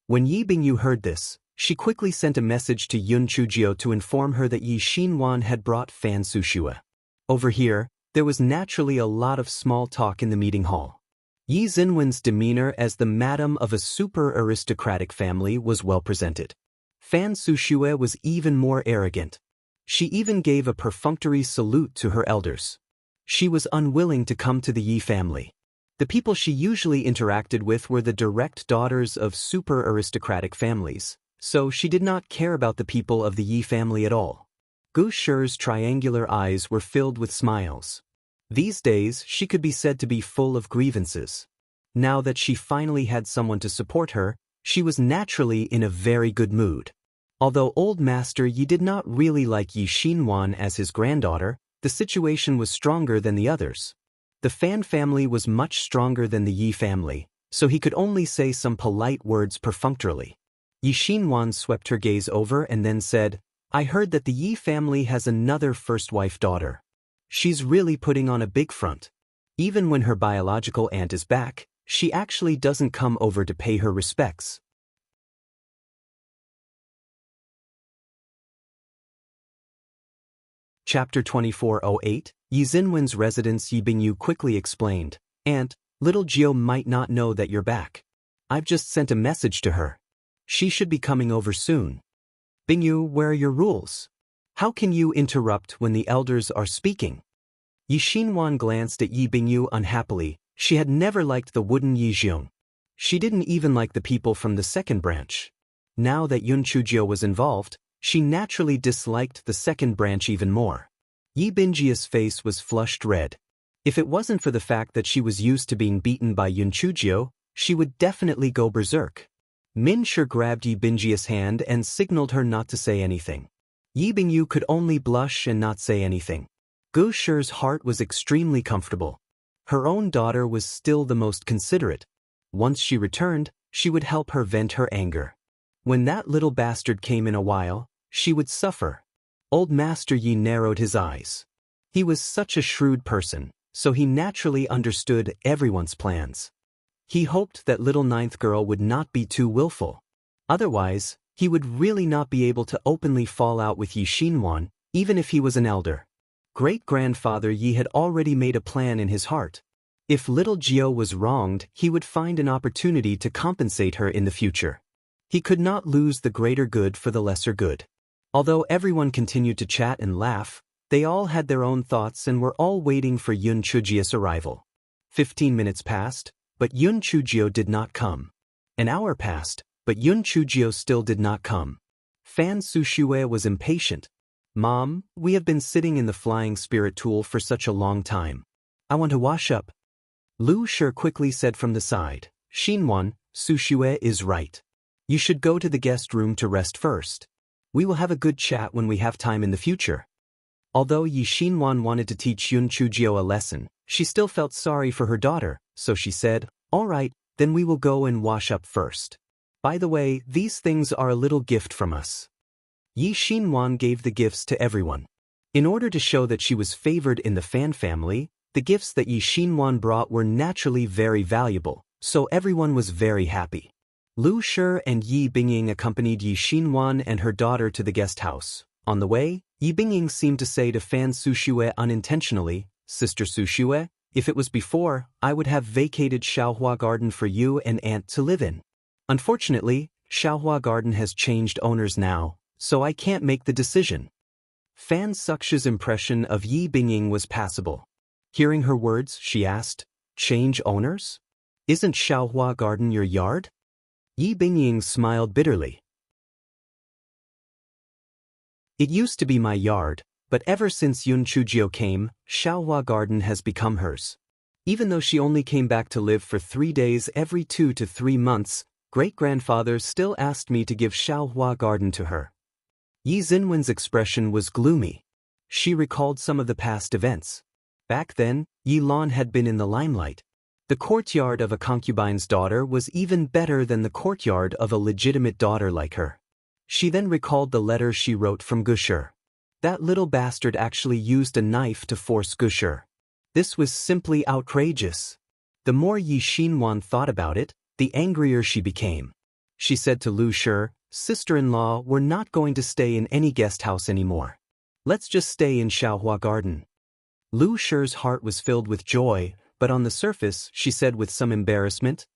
S1: When Yi Bingyu heard this, she quickly sent a message to Yun Chujio to inform her that Yi Xinwan had brought Fan Sushue. Over here, there was naturally a lot of small talk in the meeting hall. Yi Xinwen's demeanor as the madam of a super aristocratic family was well presented. Fan Sushue was even more arrogant. She even gave a perfunctory salute to her elders. She was unwilling to come to the Yi family. The people she usually interacted with were the direct daughters of super aristocratic families, so she did not care about the people of the Yi family at all. Gu Shi's triangular eyes were filled with smiles. These days, she could be said to be full of grievances. Now that she finally had someone to support her, she was naturally in a very good mood. Although Old Master Yi did not really like Yi Xinwan as his granddaughter, the situation was stronger than the others. The Fan family was much stronger than the Yi family, so he could only say some polite words perfunctorily. Yi Xinwan swept her gaze over and then said, "I heard that the Yi family has another first-wife daughter. She's really putting on a big front. Even when her biological aunt is back, she actually doesn't come over to pay her respects." Chapter 2408, Yi Xinwen's residence. Yi Bingyu quickly explained, "Aunt, little Jio might not know that you're back. I've just sent a message to her. She should be coming over soon." "Bingyu, where are your rules? How can you interrupt when the elders are speaking?" Yi Xinwan glanced at Yi Bingyu unhappily, She had never liked the wooden Yijiong. She didn't even like the people from the second branch. Now that Yun Chujio was involved, she naturally disliked the second branch even more. Yi Bingjia's face was flushed red. If it wasn't for the fact that she was used to being beaten by Yun Chujio, she would definitely go berserk. Min Shi grabbed Yi Bingjia's hand and signaled her not to say anything. Yi Bingyu could only blush and not say anything. Gu Shi's heart was extremely comfortable. Her own daughter was still the most considerate. Once she returned, she would help her vent her anger. When that little bastard came in a while, she would suffer. Old Master Yi narrowed his eyes. He was such a shrewd person, so he naturally understood everyone's plans. He hoped that little ninth girl would not be too willful. Otherwise, he would really not be able to openly fall out with Yi Xinwan, even if he was an elder. Great-grandfather Yi had already made a plan in his heart. If little Jiao was wronged, he would find an opportunity to compensate her in the future. He could not lose the greater good for the lesser good. Although everyone continued to chat and laugh, they all had their own thoughts and were all waiting for Yun Chujio's arrival. 15 minutes passed, but Yun Chujio did not come. An hour passed, but Yun Chujio still did not come. Fan Sushue was impatient. "Mom, we have been sitting in the flying spirit tool for such a long time. I want to wash up." Lu Shi quickly said from the side, "Xinwan, Sushue is right. You should go to the guest room to rest first. We will have a good chat when we have time in the future." Although Yi Xinwan wanted to teach Yun Chujio a lesson, she still felt sorry for her daughter, so she said, "All right, then we will go and wash up first. By the way, these things are a little gift from us." Yi Xinwan gave the gifts to everyone. In order to show that she was favored in the Fan family, the gifts that Yi Xinwan brought were naturally very valuable, so everyone was very happy. Lu Shi and Yi Bingying accompanied Yi Xinwan and her daughter to the guest house. On the way, Yi Bingying seemed to say to Fan Sushue unintentionally, "Sister Sushue, if it was before, I would have vacated Xiaohua Garden for you and Aunt to live in. Unfortunately, Xiaohua Garden has changed owners now, so I can't make the decision." Fan Suksha's impression of Yi Bingying was passable. Hearing her words, she asked, "Change owners? Isn't Xiaohua Garden your yard?" Yi Bingying smiled bitterly. "It used to be my yard, but ever since Yun Chujio came, Xiaohua Garden has become hers. Even though she only came back to live for 3 days every 2 to 3 months, great-grandfather still asked me to give Xiaohua Garden to her." Yi Xinwen's expression was gloomy. She recalled some of the past events. Back then, Yi Lan had been in the limelight. The courtyard of a concubine's daughter was even better than the courtyard of a legitimate daughter like her. She then recalled the letter she wrote from Gu Shi. That little bastard actually used a knife to force Gu Shi. This was simply outrageous. The more Yi Xinwan thought about it, the angrier she became. She said to Lu Shi, "Sister-in-law, we're not going to stay in any guest house anymore. Let's just stay in Xiaohua Garden." Lu Shi's heart was filled with joy, but on the surface, she said with some embarrassment,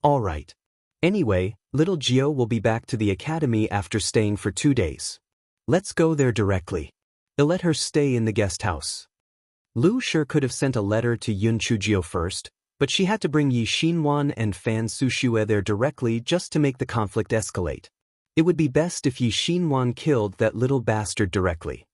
S1: "All right. Anyway, little Jiao will be back to the academy after staying for 2 days. Let's go there directly. They'll let her stay in the guest house." Lu Shi could have sent a letter to Yun Chujio first, but she had to bring Yi Xinwan and Fan Sushue there directly just to make the conflict escalate. It would be best if Yi Xinwan killed that little bastard directly.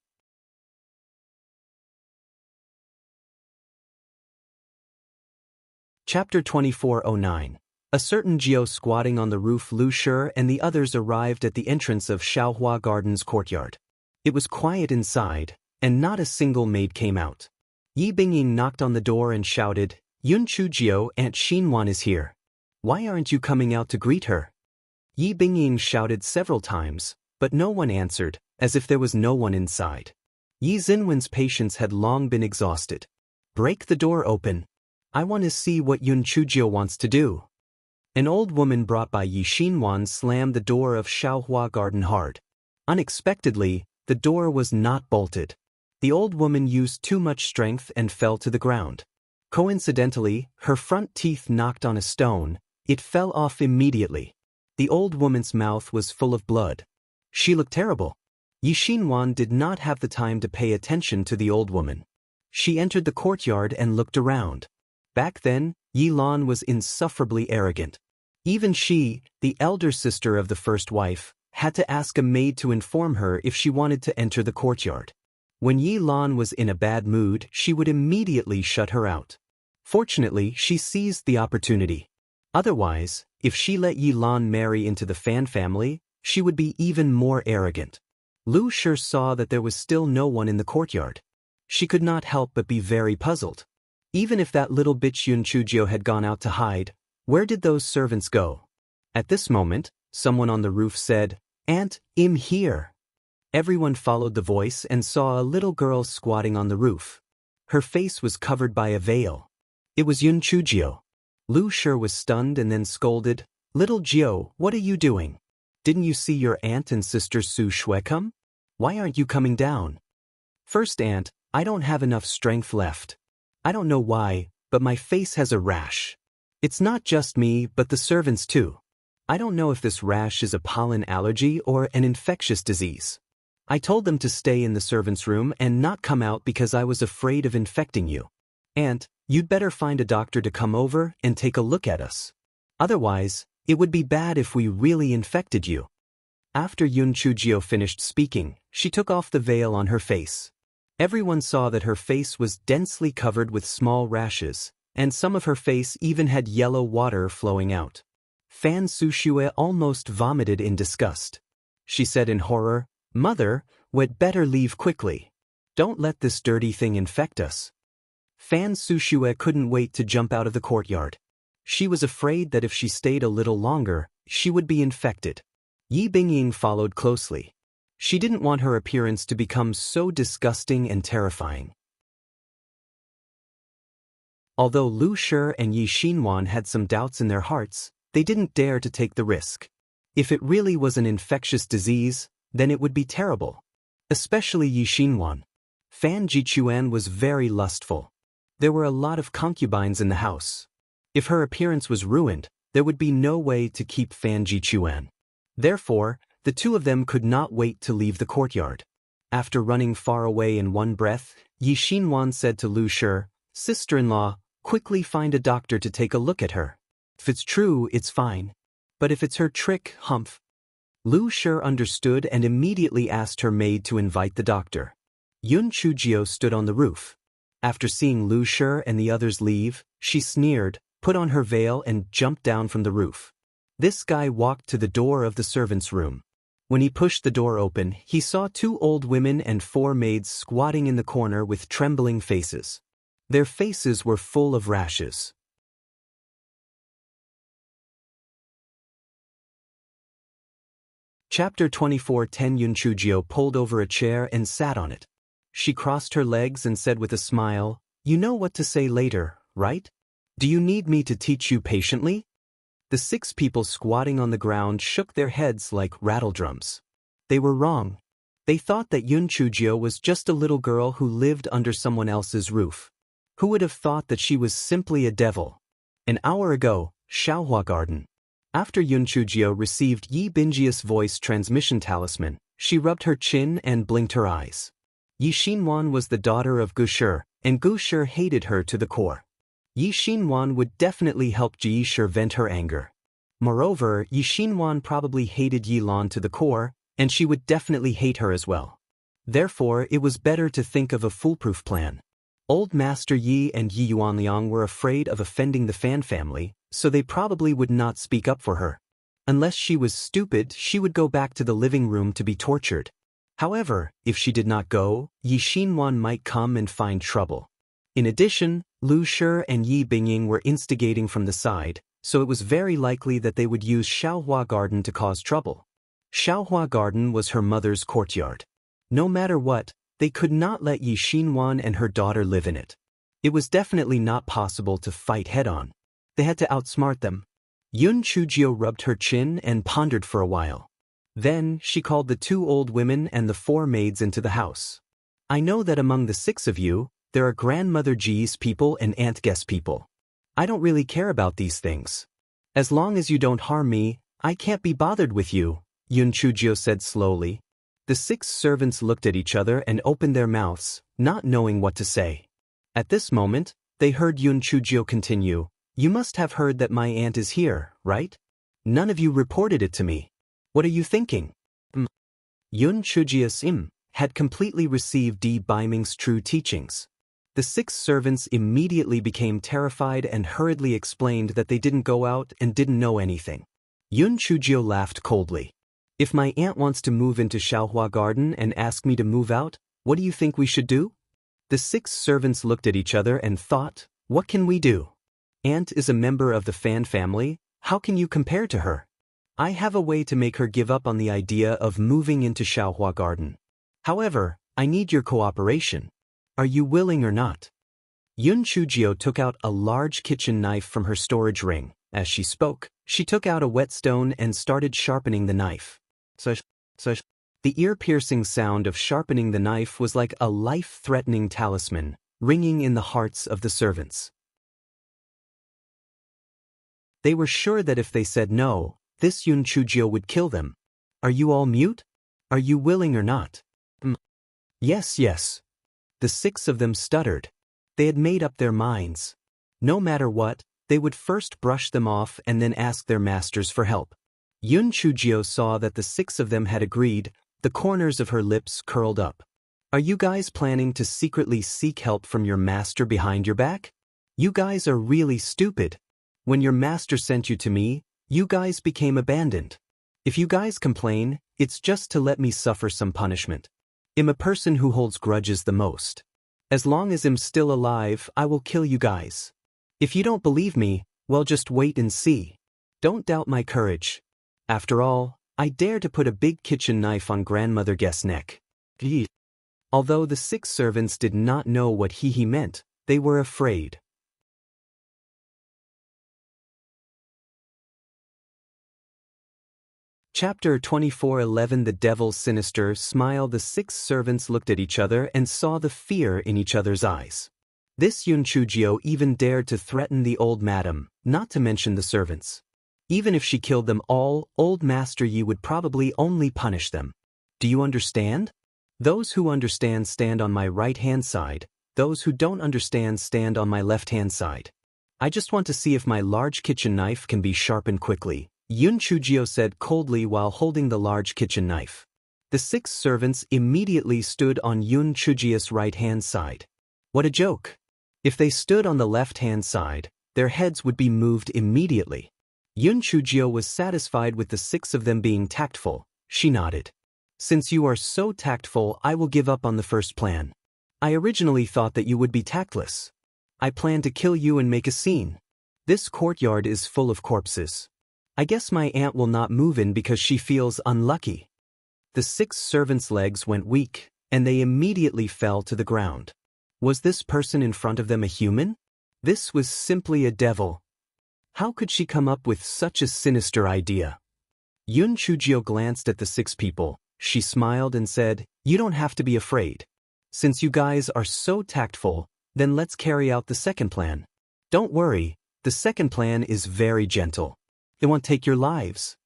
S1: Chapter 2409. A certain Jiao squatting on the roof. Lu Shi and the others arrived at the entrance of Xiaohua Garden's courtyard. It was quiet inside, and not a single maid came out. Yi Bingying knocked on the door and shouted, "Yun Chujio, Aunt Xinwan is here. Why aren't you coming out to greet her?" Yi Bingying shouted several times, but no one answered, as if there was no one inside. Yi Xinwen's patience had long been exhausted. "Break the door open. I want to see what Yun Chujio wants to do." An old woman brought by Yi Xinwan slammed the door of Xiaohua Garden hard. Unexpectedly, the door was not bolted. The old woman used too much strength and fell to the ground. Coincidentally, her front teeth knocked on a stone. It fell off immediately. The old woman's mouth was full of blood. She looked terrible. Yi Xinwan did not have the time to pay attention to the old woman. She entered the courtyard and looked around. Back then, Yi Lan was insufferably arrogant. Even she, the elder sister of the first wife, had to ask a maid to inform her if she wanted to enter the courtyard. When Yi Lan was in a bad mood, she would immediately shut her out. Fortunately, she seized the opportunity. Otherwise, if she let Yi Lan marry into the Fan family, she would be even more arrogant. Lu Shi saw that there was still no one in the courtyard. She could not help but be very puzzled. Even if that little bitch Yun Chujio had gone out to hide, where did those servants go? At this moment, someone on the roof said, "Aunt, I'm here." Everyone followed the voice and saw a little girl squatting on the roof. Her face was covered by a veil. It was Yun Chujio. Lu Shi was stunned and then scolded, "Little Jio, what are you doing? Didn't you see your aunt and sister Su Shui come? Why aren't you coming down?" "First, aunt, I don't have enough strength left. I don't know why, but my face has a rash. It's not just me, but the servants too. I don't know if this rash is a pollen allergy or an infectious disease. I told them to stay in the servants' room and not come out because I was afraid of infecting you. Aunt, you'd better find a doctor to come over and take a look at us. Otherwise, it would be bad if we really infected you." After Yun Chujio finished speaking, she took off the veil on her face. Everyone saw that her face was densely covered with small rashes, and some of her face even had yellow water flowing out. Fan Sushue almost vomited in disgust. She said in horror, "Mother, we'd better leave quickly. Don't let this dirty thing infect us." Fan Sushue couldn't wait to jump out of the courtyard. She was afraid that if she stayed a little longer, she would be infected. Yi Bingying followed closely. She didn't want her appearance to become so disgusting and terrifying. Although Lu Shi and Yi Xinwan had some doubts in their hearts, they didn't dare to take the risk. If it really was an infectious disease, then it would be terrible. Especially Yi Xinwan. Fan Jichuan was very lustful. There were a lot of concubines in the house. If her appearance was ruined, there would be no way to keep Fan Jichuan. Therefore, the two of them could not wait to leave the courtyard. After running far away in one breath, Yi Xinwan said to Lu Shi, "Sister-in-law, quickly find a doctor to take a look at her. If it's true, it's fine. But if it's her trick, humph." Lu Shi understood and immediately asked her maid to invite the doctor. Yun Chujio stood on the roof. After seeing Lu Shi and the others leave, she sneered, put on her veil and jumped down from the roof. This guy walked to the door of the servants' room. When he pushed the door open, he saw 2 old women and 4 maids squatting in the corner with trembling faces. Their faces were full of rashes. Chapter 24. Ten Yun Chujio pulled over a chair and sat on it. She crossed her legs and said with a smile, "You know what to say later, right? Do you need me to teach you patiently?" The 6 people squatting on the ground shook their heads like rattledrums. They were wrong. They thought that Yun Chujio was just a little girl who lived under someone else's roof. Who would have thought that she was simply a devil? An hour ago, Xiaohua Garden. After Yun Chujio received Yi Binjius' voice transmission talisman, she rubbed her chin and blinked her eyes. Yi Xinwan was the daughter of Gu Shi, and Gu Shi hated her to the core. Yi Xinwan would definitely help Ji Shi vent her anger. Moreover, Yi Xinwan probably hated Yi Lan to the core, and she would definitely hate her as well. Therefore, it was better to think of a foolproof plan. Old Master Yi and Yi Yuanliang were afraid of offending the Fan family, so they probably would not speak up for her. Unless she was stupid, she would go back to the living room to be tortured. However, if she did not go, Yi Xinwan might come and find trouble. In addition, Lu Shi and Yi Bingying were instigating from the side, so it was very likely that they would use Xiaohua Garden to cause trouble. Xiaohua Garden was her mother's courtyard. No matter what, they could not let Yi Xinwan and her daughter live in it. It was definitely not possible to fight head-on. They had to outsmart them. Yun Chujio rubbed her chin and pondered for a while. Then, she called the 2 old women and the 4 maids into the house. "I know that among the 6 of you, there are Grandmother Ji's people and Aunt Guess people. I don't really care about these things. As long as you don't harm me, I can't be bothered with you," Yun Chujio said slowly. The 6 servants looked at each other and opened their mouths, not knowing what to say. At this moment, They heard Yun Chujio continue, "You must have heard that my aunt is here, right? None of you reported it to me. What are you thinking?" Yun Chujio had completely received Di Biming's true teachings. The 6 servants immediately became terrified and hurriedly explained that they didn't go out and didn't know anything. Yun Chujio laughed coldly. "If my aunt wants to move into Xiaohua Garden and ask me to move out, what do you think we should do?" The 6 servants looked at each other and thought, "What can we do? Aunt is a member of the Fan family, how can you compare to her? I have a way to make her give up on the idea of moving into Xiaohua Garden. However, I need your cooperation. Are you willing or not?" Yun Chujio took out a large kitchen knife from her storage ring. As she spoke, she took out a whetstone and started sharpening the knife. Sush. The ear-piercing sound of sharpening the knife was like a life-threatening talisman, ringing in the hearts of the servants. They were sure that if they said no, this Yun Chujio would kill them. "Are you all mute? Are you willing or not?" Yes, yes. The 6 of them stuttered. They had made up their minds. No matter what, they would first brush them off and then ask their masters for help. Yun Chujio saw that the 6 of them had agreed. The corners of her lips curled up. "Are you guys planning to secretly seek help from your master behind your back? You guys are really stupid. When your master sent you to me, you guys became abandoned. If you guys complain, it's just to let me suffer some punishment. I'm a person who holds grudges the most. As long as I'm still alive, I will kill you guys. If you don't believe me, well, just wait and see. Don't doubt my courage. After all, I dare to put a big kitchen knife on Grandmother Guest's neck." Although the 6 servants did not know what he meant, they were afraid. Chapter 24:11 The Devil's sinister smile. The 6 servants looked at each other and saw the fear in each other's eyes. This Yun Chujio even dared to threaten the old madam, not to mention the servants. Even if she killed them all, old Master Yi would probably only punish them. Do you understand? Those who understand stand on my right-hand side, those who don't understand stand on my left-hand side. I just want to see if my large kitchen knife can be sharpened quickly, Yun Chujio said coldly while holding the large kitchen knife. The 6 servants immediately stood on Yun Chujio's right-hand side. What a joke! If they stood on the left-hand side, their heads would be moved immediately. Yun Chujio was satisfied with the 6 of them being tactful. She nodded. "Since you are so tactful, I will give up on the first plan. I originally thought that you would be tactless. I plan to kill you and make a scene. This courtyard is full of corpses. I guess my aunt will not move in because she feels unlucky." The 6 servants' legs went weak, and they immediately fell to the ground. Was this person in front of them a human? This was simply a devil. How could she come up with such a sinister idea? Yun Chujio glanced at the 6 people. She smiled and said, "You don't have to be afraid. Since you guys are so tactful, then let's carry out the second plan. Don't worry, the second plan is very gentle. It won't take your lives."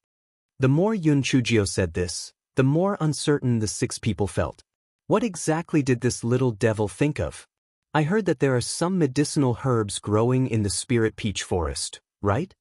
S1: The more Yun Chujio said this, the more uncertain the 6 people felt. What exactly did this little devil think of? "I heard that there are some medicinal herbs growing in the Spirit Peach Forest, right?"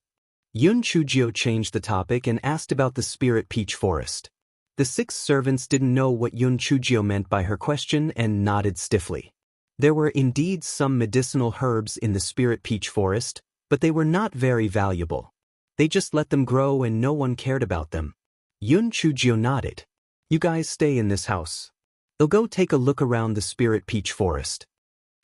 S1: Yun Chujio changed the topic and asked about the Spirit Peach Forest. The 6 servants didn't know what Yun Chujio meant by her question and nodded stiffly. There were indeed some medicinal herbs in the Spirit Peach Forest, but they were not very valuable. They just let them grow and no one cared about them. Yun Chujio nodded. "You guys stay in this house. I'll go take a look around the Spirit Peach Forest."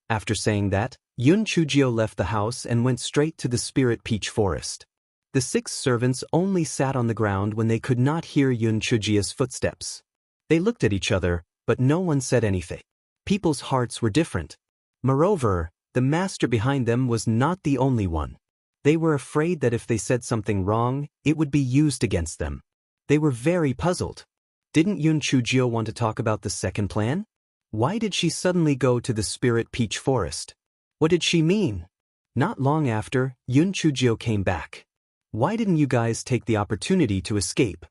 S1: After saying that, Yun Chujio left the house and went straight to the Spirit Peach Forest. The 6 servants only sat on the ground when they could not hear Yun Chujio's footsteps. They looked at each other, but no one said anything. People's hearts were different. Moreover, the master behind them was not the only one. They were afraid that if they said something wrong, it would be used against them. They were very puzzled. Didn't Yun Chujio want to talk about the second plan? Why did she suddenly go to the Spirit Peach Forest? What did she mean? Not long after, Yun Chujio came back. "Why didn't you guys take the opportunity to escape?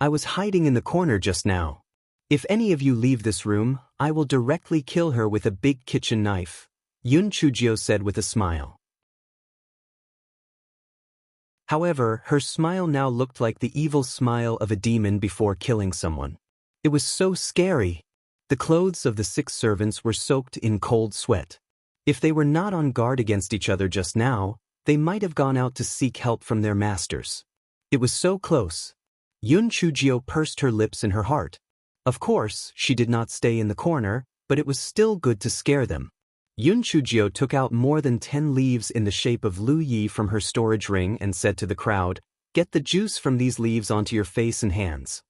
S1: I was hiding in the corner just now. If any of you leave this room, I will directly kill her with a big kitchen knife." Yun Chujio said with a smile. However, her smile now looked like the evil smile of a demon before killing someone. It was so scary. The clothes of the 6 servants were soaked in cold sweat. If they were not on guard against each other just now, they might have gone out to seek help from their masters. It was so close. Yun Chujio pursed her lips in her heart. Of course, she did not stay in the corner, but it was still good to scare them. Yun Chujio took out more than 10 leaves in the shape of Lu Yi from her storage ring and said to the crowd, "Get the juice from these leaves onto your face and hands."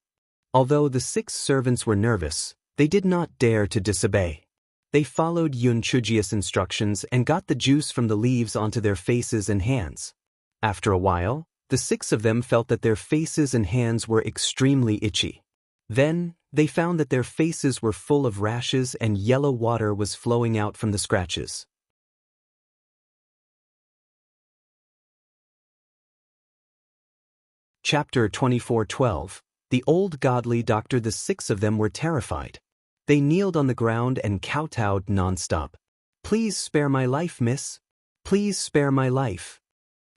S1: Although the 6 servants were nervous, they did not dare to disobey. They followed Yun Chujio's instructions and got the juice from the leaves onto their faces and hands. After a while, the 6 of them felt that their faces and hands were extremely itchy. Then, they found that their faces were full of rashes and yellow water was flowing out from the scratches. Chapter 24:12. The old godly doctor. The 6 of them were terrified. They kneeled on the ground and kowtowed non-stop. "Please spare my life, miss. Please spare my life.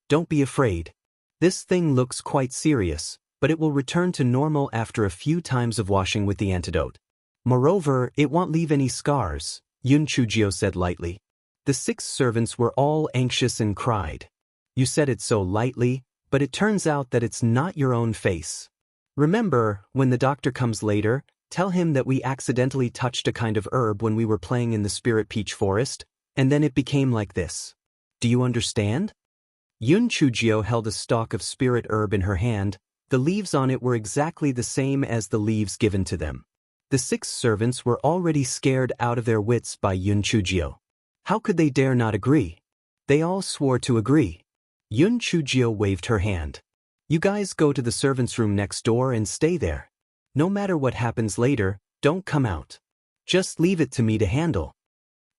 S1: Don't be afraid. This thing looks quite serious, but it will return to normal after a few times of washing with the antidote. Moreover, it won't leave any scars," Yun Chujio said lightly. The 6 servants were all anxious and cried. "You said it so lightly, but it turns out that it's not your own face. Remember, when the doctor comes later, tell him that we accidentally touched a kind of herb when we were playing in the spirit peach forest, and then it became like this. Do you understand?" Yun Chujio held a stalk of spirit herb in her hand. The leaves on it were exactly the same as the leaves given to them. The 6 servants were already scared out of their wits by Yun Chujio. How could they dare not agree? They all swore to agree. Yun Chujio waved her hand. "You guys go to the servants' room next door and stay there. No matter what happens later, don't come out. Just leave it to me to handle."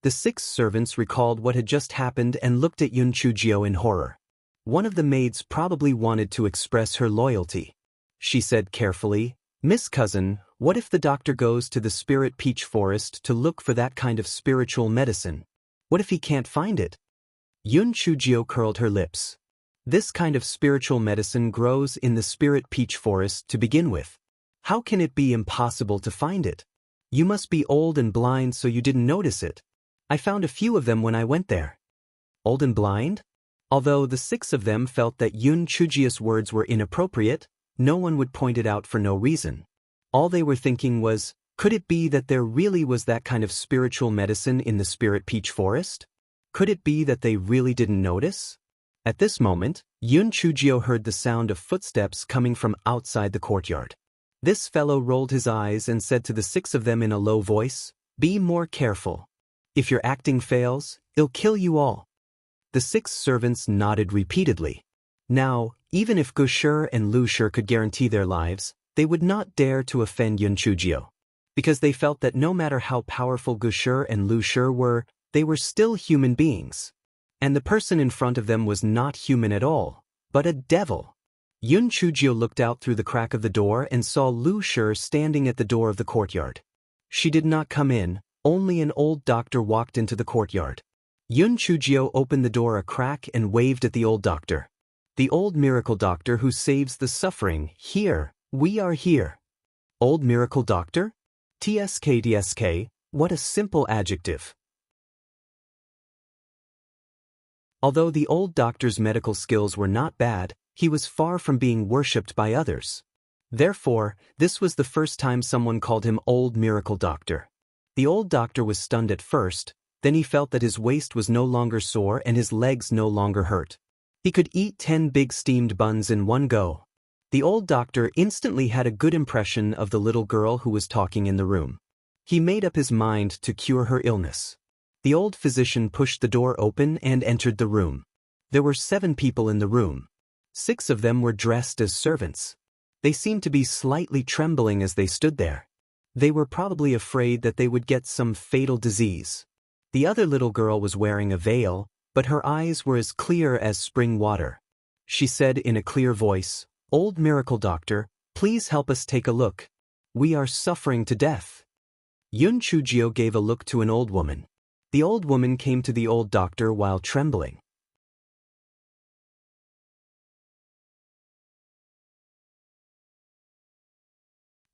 S1: The 6 servants recalled what had just happened and looked at Yun Chujio in horror. One of the maids probably wanted to express her loyalty. She said carefully, "Miss Cousin, what if the doctor goes to the spirit peach forest to look for that kind of spiritual medicine? What if he can't find it?" Yun Chujio curled her lips. "This kind of spiritual medicine grows in the spirit peach forest to begin with. How can it be impossible to find it? You must be old and blind so you didn't notice it. I found a few of them when I went there." Old and blind? Although the 6 of them felt that Yun Chujio's words were inappropriate, no one would point it out for no reason. All they were thinking was, could it be that there really was that kind of spiritual medicine in the spirit peach forest? Could it be that they really didn't notice? At this moment, Yun Chujio heard the sound of footsteps coming from outside the courtyard. This fellow rolled his eyes and said to the 6 of them in a low voice, "Be more careful. If your acting fails, it'll kill you all." The 6 servants nodded repeatedly. Now, even if Gushir and Lushir could guarantee their lives, they would not dare to offend Yun Chujio. Because they felt that no matter how powerful Gushir and Lushir were, they were still human beings. And the person in front of them was not human at all, but a devil. Yun Chujio looked out through the crack of the door and saw Lushir standing at the door of the courtyard. She did not come in, only an old doctor walked into the courtyard. Yun Chujio opened the door a crack and waved at the old doctor. "The old miracle doctor who saves the suffering, here, we are here." Old miracle doctor? TSK, what a simple adjective. Although the old doctor's medical skills were not bad, he was far from being worshipped by others. Therefore, this was the first time someone called him Old Miracle Doctor. The old doctor was stunned at first. Then he felt that his waist was no longer sore and his legs no longer hurt. He could eat 10 big steamed buns in one go. The old doctor instantly had a good impression of the little girl who was talking in the room. He made up his mind to cure her illness. The old physician pushed the door open and entered the room. There were 7 people in the room. 6 of them were dressed as servants. They seemed to be slightly trembling as they stood there. They were probably afraid that they would get some fatal disease. The other little girl was wearing a veil, but her eyes were as clear as spring water. She said in a clear voice, "Old Miracle Doctor, please help us take a look. We are suffering to death." Yun Chujio gave a look to an old woman. The old woman came to the old doctor while trembling.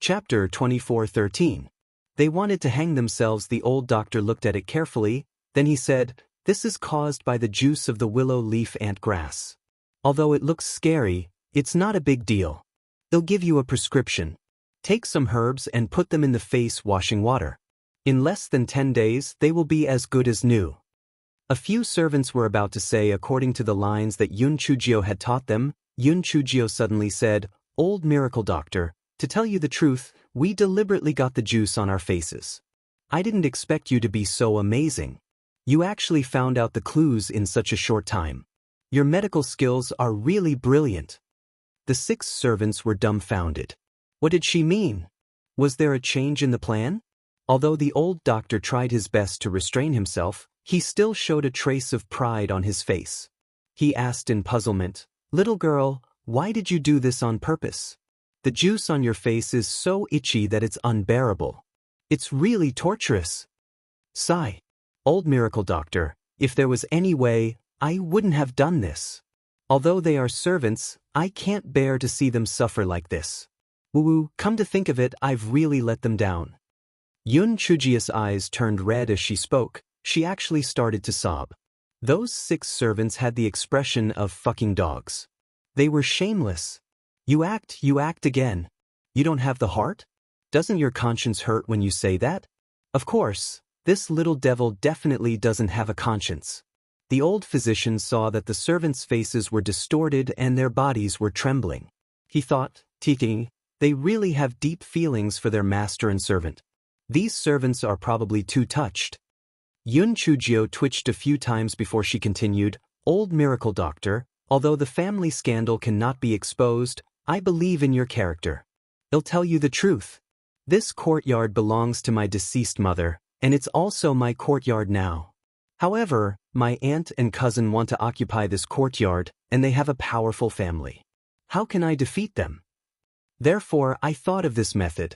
S1: Chapter 24:13. They wanted to hang themselves. The old doctor looked at it carefully, then he said, "This is caused by the juice of the willow leaf ant grass. Although it looks scary, it's not a big deal. They'll give you a prescription. Take some herbs and put them in the face washing water. In less than 10 days, they will be as good as new." A few servants were about to say according to the lines that Yun Chujio had taught them. Yun Chujio suddenly said, "Old miracle doctor, to tell you the truth, we deliberately got the juice on our faces. I didn't expect you to be so amazing. You actually found out the clues in such a short time. Your medical skills are really brilliant." The 6 servants were dumbfounded. What did she mean? Was there a change in the plan? Although the old doctor tried his best to restrain himself, he still showed a trace of pride on his face. He asked in puzzlement, "Little girl, why did you do this on purpose? The juice on your face is so itchy that it's unbearable. It's really torturous." Sigh. "Old miracle doctor, if there was any way, I wouldn't have done this. Although they are servants, I can't bear to see them suffer like this. Woo-woo, come to think of it, I've really let them down." Yun Chujia's eyes turned red as she spoke. She actually started to sob. Those 6 servants had the expression of fucking dogs. They were shameless. You act again. You don't have the heart? Doesn't your conscience hurt when you say that? Of course, this little devil definitely doesn't have a conscience. The old physician saw that the servants' faces were distorted and their bodies were trembling. He thought, "Tiki, they really have deep feelings for their master and servant. These servants are probably too touched." Yun Chujio twitched a few times before she continued, "Old miracle doctor, although the family scandal cannot be exposed, I believe in your character. I'll tell you the truth. This courtyard belongs to my deceased mother, and it's also my courtyard now. However, my aunt and cousin want to occupy this courtyard, and they have a powerful family. How can I defeat them? Therefore, I thought of this method.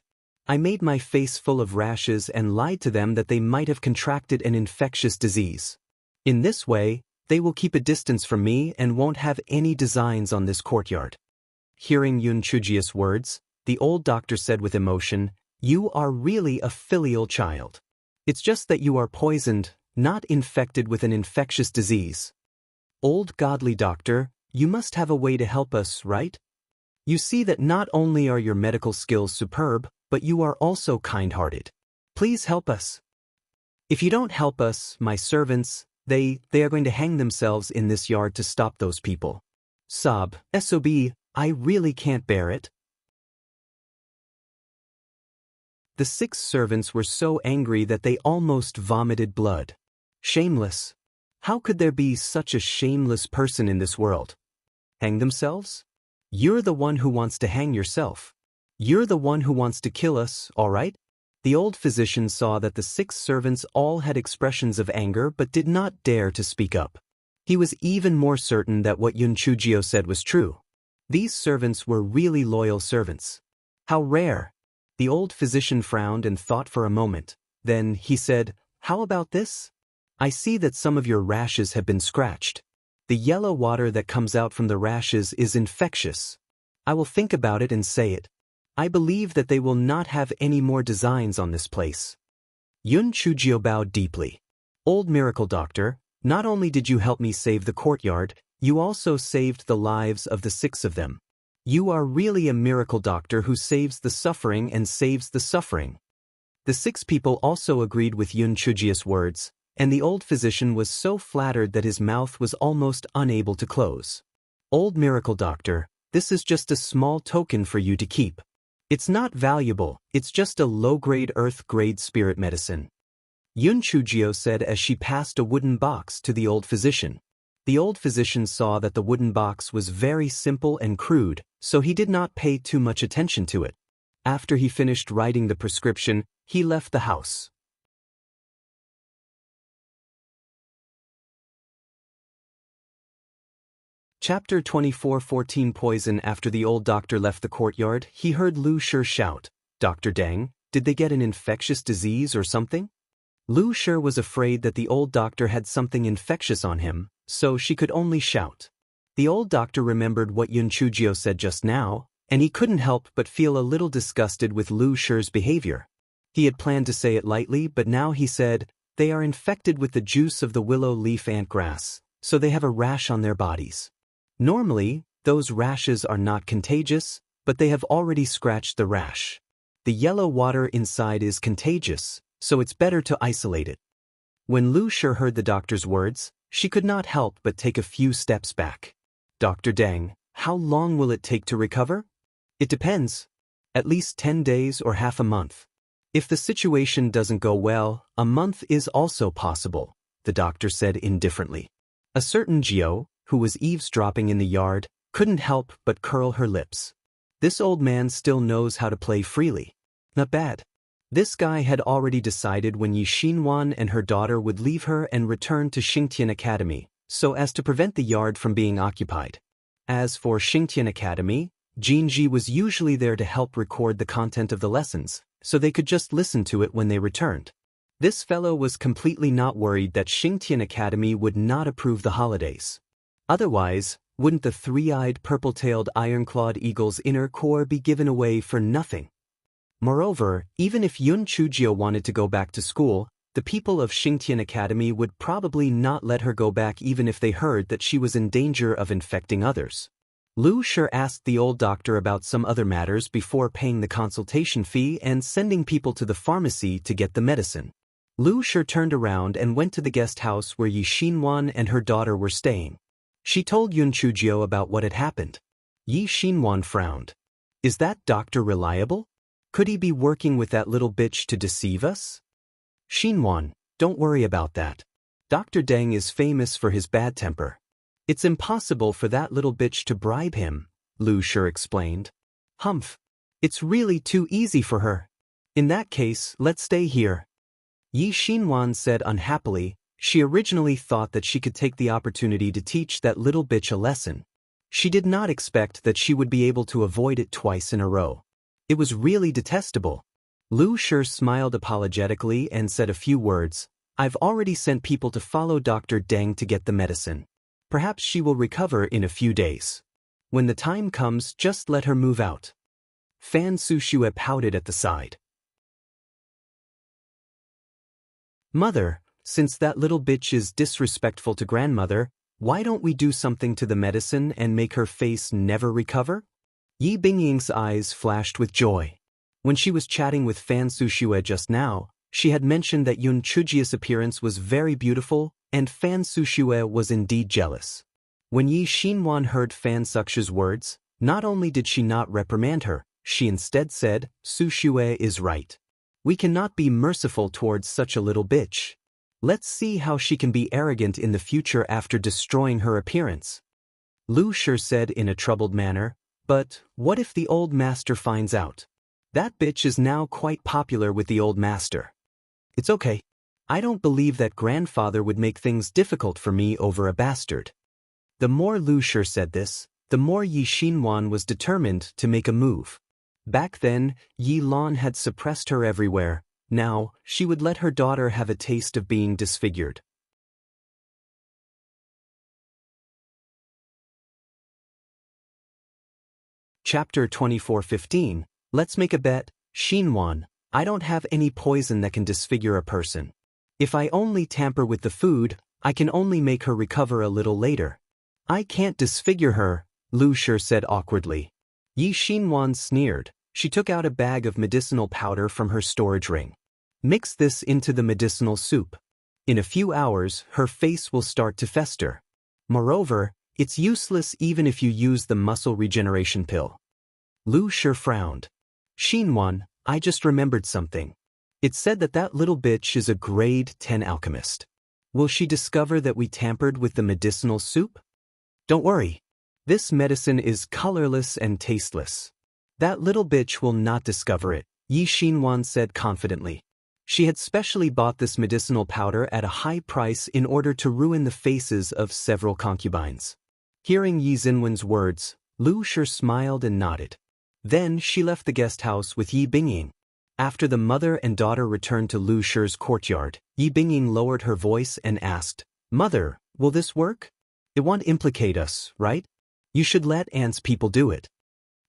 S1: I made my face full of rashes and lied to them that they might have contracted an infectious disease. In this way, they will keep a distance from me and won't have any designs on this courtyard." Hearing Yun Chujia's words, the old doctor said with emotion, "You are really a filial child. It's just that you are poisoned, not infected with an infectious disease. Old godly doctor, you must have a way to help us, right? You see that not only are your medical skills superb, but you are also kind-hearted. Please help us. If you don't help us, my servants, they are going to hang themselves in this yard to stop those people." Sob, "SOB, I really can't bear it." The 6 servants were so angry that they almost vomited blood. Shameless. How could there be such a shameless person in this world? Hang themselves? You're the one who wants to hang yourself. You're the one who wants to kill us, all right? The old physician saw that the 6 servants all had expressions of anger but did not dare to speak up. He was even more certain that what Yun Chujio said was true. These servants were really loyal servants. How rare. The old physician frowned and thought for a moment. Then he said, "How about this? I see that some of your rashes have been scratched. The yellow water that comes out from the rashes is infectious. I will think about it and say it. I believe that they will not have any more designs on this place." Yun Chujio bowed deeply. "Old miracle doctor, not only did you help me save the courtyard, you also saved the lives of the 6 of them. You are really a miracle doctor who saves the suffering and saves the suffering." The 6 people also agreed with Yun Chujio's words, and the old physician was so flattered that his mouth was almost unable to close. "Old miracle doctor, this is just a small token for you to keep. It's not valuable, it's just a low-grade earth-grade spirit medicine." Yun Chujio said as she passed a wooden box to the old physician. The old physician saw that the wooden box was very simple and crude, so he did not pay too much attention to it. After he finished writing the prescription, he left the house. Chapter 24:14 Poison. After the old doctor left the courtyard, he heard Lu Shi shout, "Dr. Deng, did they get an infectious disease or something?" Lu Shi was afraid that the old doctor had something infectious on him, so she could only shout. The old doctor remembered what Yun Chujio said just now, and he couldn't help but feel a little disgusted with Lu Shi's behavior. He had planned to say it lightly, but now he said, "They are infected with the juice of the willow leaf ant grass, so they have a rash on their bodies. Normally, those rashes are not contagious, but they have already scratched the rash. The yellow water inside is contagious, so it's better to isolate it." When Lu Shi heard the doctor's words, she could not help but take a few steps back. "Dr. Deng, how long will it take to recover?" "It depends. At least 10 days or half a month. If the situation doesn't go well, a month is also possible," the doctor said indifferently. A certain Gio, who was eavesdropping in the yard, couldn't help but curl her lips. This old man still knows how to play freely. Not bad. This guy had already decided when Yi Xinwan and her daughter would leave her and return to Xingtian Academy, so as to prevent the yard from being occupied. As for Xingtian Academy, Jinji was usually there to help record the content of the lessons, so they could just listen to it when they returned. This fellow was completely not worried that Xingtian Academy would not approve the holidays. Otherwise, wouldn't the three-eyed purple-tailed iron-clawed eagle's inner core be given away for nothing? Moreover, even if Yun Chujio wanted to go back to school, the people of Xingtian Academy would probably not let her go back even if they heard that she was in danger of infecting others. Lu Shi asked the old doctor about some other matters before paying the consultation fee and sending people to the pharmacy to get the medicine. Lu Shi turned around and went to the guest house where Yi Xinwan and her daughter were staying. She told Yun Chujio about what had happened. Yi Xinwan frowned. "Is that doctor reliable? Could he be working with that little bitch to deceive us?" "Xinwan, don't worry about that. Dr. Deng is famous for his bad temper. It's impossible for that little bitch to bribe him," Lu Shi explained. "Humph. It's really too easy for her. In that case, let's stay here." Yi Xinwan said unhappily. She originally thought that she could take the opportunity to teach that little bitch a lesson. She did not expect that she would be able to avoid it twice in a row. It was really detestable. Lu Shi smiled apologetically and said a few words. "I've already sent people to follow Dr. Deng to get the medicine. Perhaps she will recover in a few days. When the time comes, just let her move out." Fan Sushue pouted at the side. "Mother, since that little bitch is disrespectful to grandmother, why don't we do something to the medicine and make her face never recover?" Yi Bingying's eyes flashed with joy. When she was chatting with Fan Sushue just now, she had mentioned that Yun Chujio's appearance was very beautiful, and Fan Sushue was indeed jealous. When Yi Xinwan heard Fan Sukshue's words, not only did she not reprimand her, she instead said, "Sushue is right. We cannot be merciful towards such a little bitch. Let's see how she can be arrogant in the future after destroying her appearance." Lu Shi said in a troubled manner, "But what if the old master finds out? That bitch is now quite popular with the old master." "It's okay. I don't believe that grandfather would make things difficult for me over a bastard." The more Lu Shi said this, the more Yi Xinwan was determined to make a move. Back then, Yi Lan had suppressed her everywhere. Now, she would let her daughter have a taste of being disfigured. Chapter 24:15. Let's make a bet. "Xinwan, I don't have any poison that can disfigure a person. If I only tamper with the food, I can only make her recover a little later." "I can't disfigure her," Lu Shi said awkwardly. Yi Xinwan sneered. She took out a bag of medicinal powder from her storage ring. "Mix this into the medicinal soup. In a few hours, her face will start to fester. Moreover, it's useless even if you use the muscle regeneration pill." Lu Shi frowned. "Xinwan, I just remembered something. It said that that little bitch is a grade 10 alchemist. Will she discover that we tampered with the medicinal soup?" "Don't worry. This medicine is colorless and tasteless. That little bitch will not discover it," Yi Xinwan said confidently. She had specially bought this medicinal powder at a high price in order to ruin the faces of several concubines. Hearing Yi Xinwan's words, Lu Shi smiled and nodded. Then she left the guest house with Yi Bingying. After the mother and daughter returned to Lu Shi's courtyard, Yi Bingying lowered her voice and asked, "Mother, will this work? It won't implicate us, right? You should let aunt's people do it."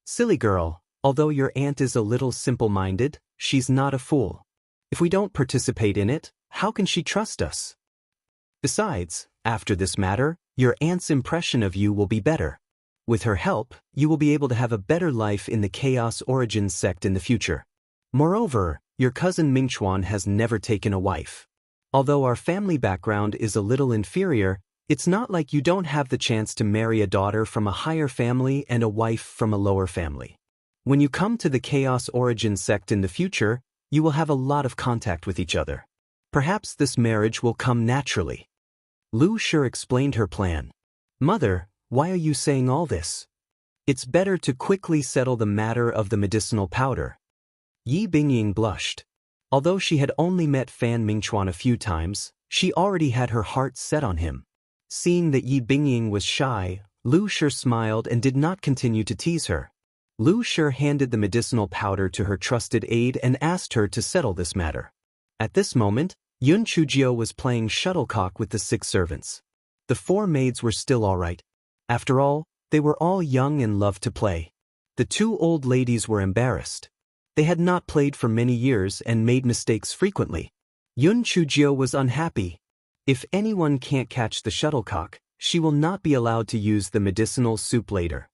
S1: "Silly girl, although your aunt is a little simple-minded, she's not a fool. If we don't participate in it, how can she trust us? Besides, after this matter, your aunt's impression of you will be better. With her help, you will be able to have a better life in the Chaos Origins sect in the future. Moreover, your cousin Mingchuan has never taken a wife. Although our family background is a little inferior, it's not like you don't have the chance to marry a daughter from a higher family and a wife from a lower family. When you come to the Chaos Origins sect in the future, you will have a lot of contact with each other. Perhaps this marriage will come naturally." Lu Shi explained her plan. "Mother, why are you saying all this? It's better to quickly settle the matter of the medicinal powder." Yi Bingying blushed. Although she had only met Fan Mingchuan a few times, she already had her heart set on him. Seeing that Yi Bingying was shy, Lu Shi smiled and did not continue to tease her. Lu Shi handed the medicinal powder to her trusted aide and asked her to settle this matter. At this moment, Yun Chujio was playing shuttlecock with the 6 servants. The 4 maids were still all right. After all, they were all young and loved to play. The 2 old ladies were embarrassed. They had not played for many years and made mistakes frequently. Yun Chujio was unhappy. If anyone can't catch the shuttlecock, she will not be allowed to use the medicinal soup later.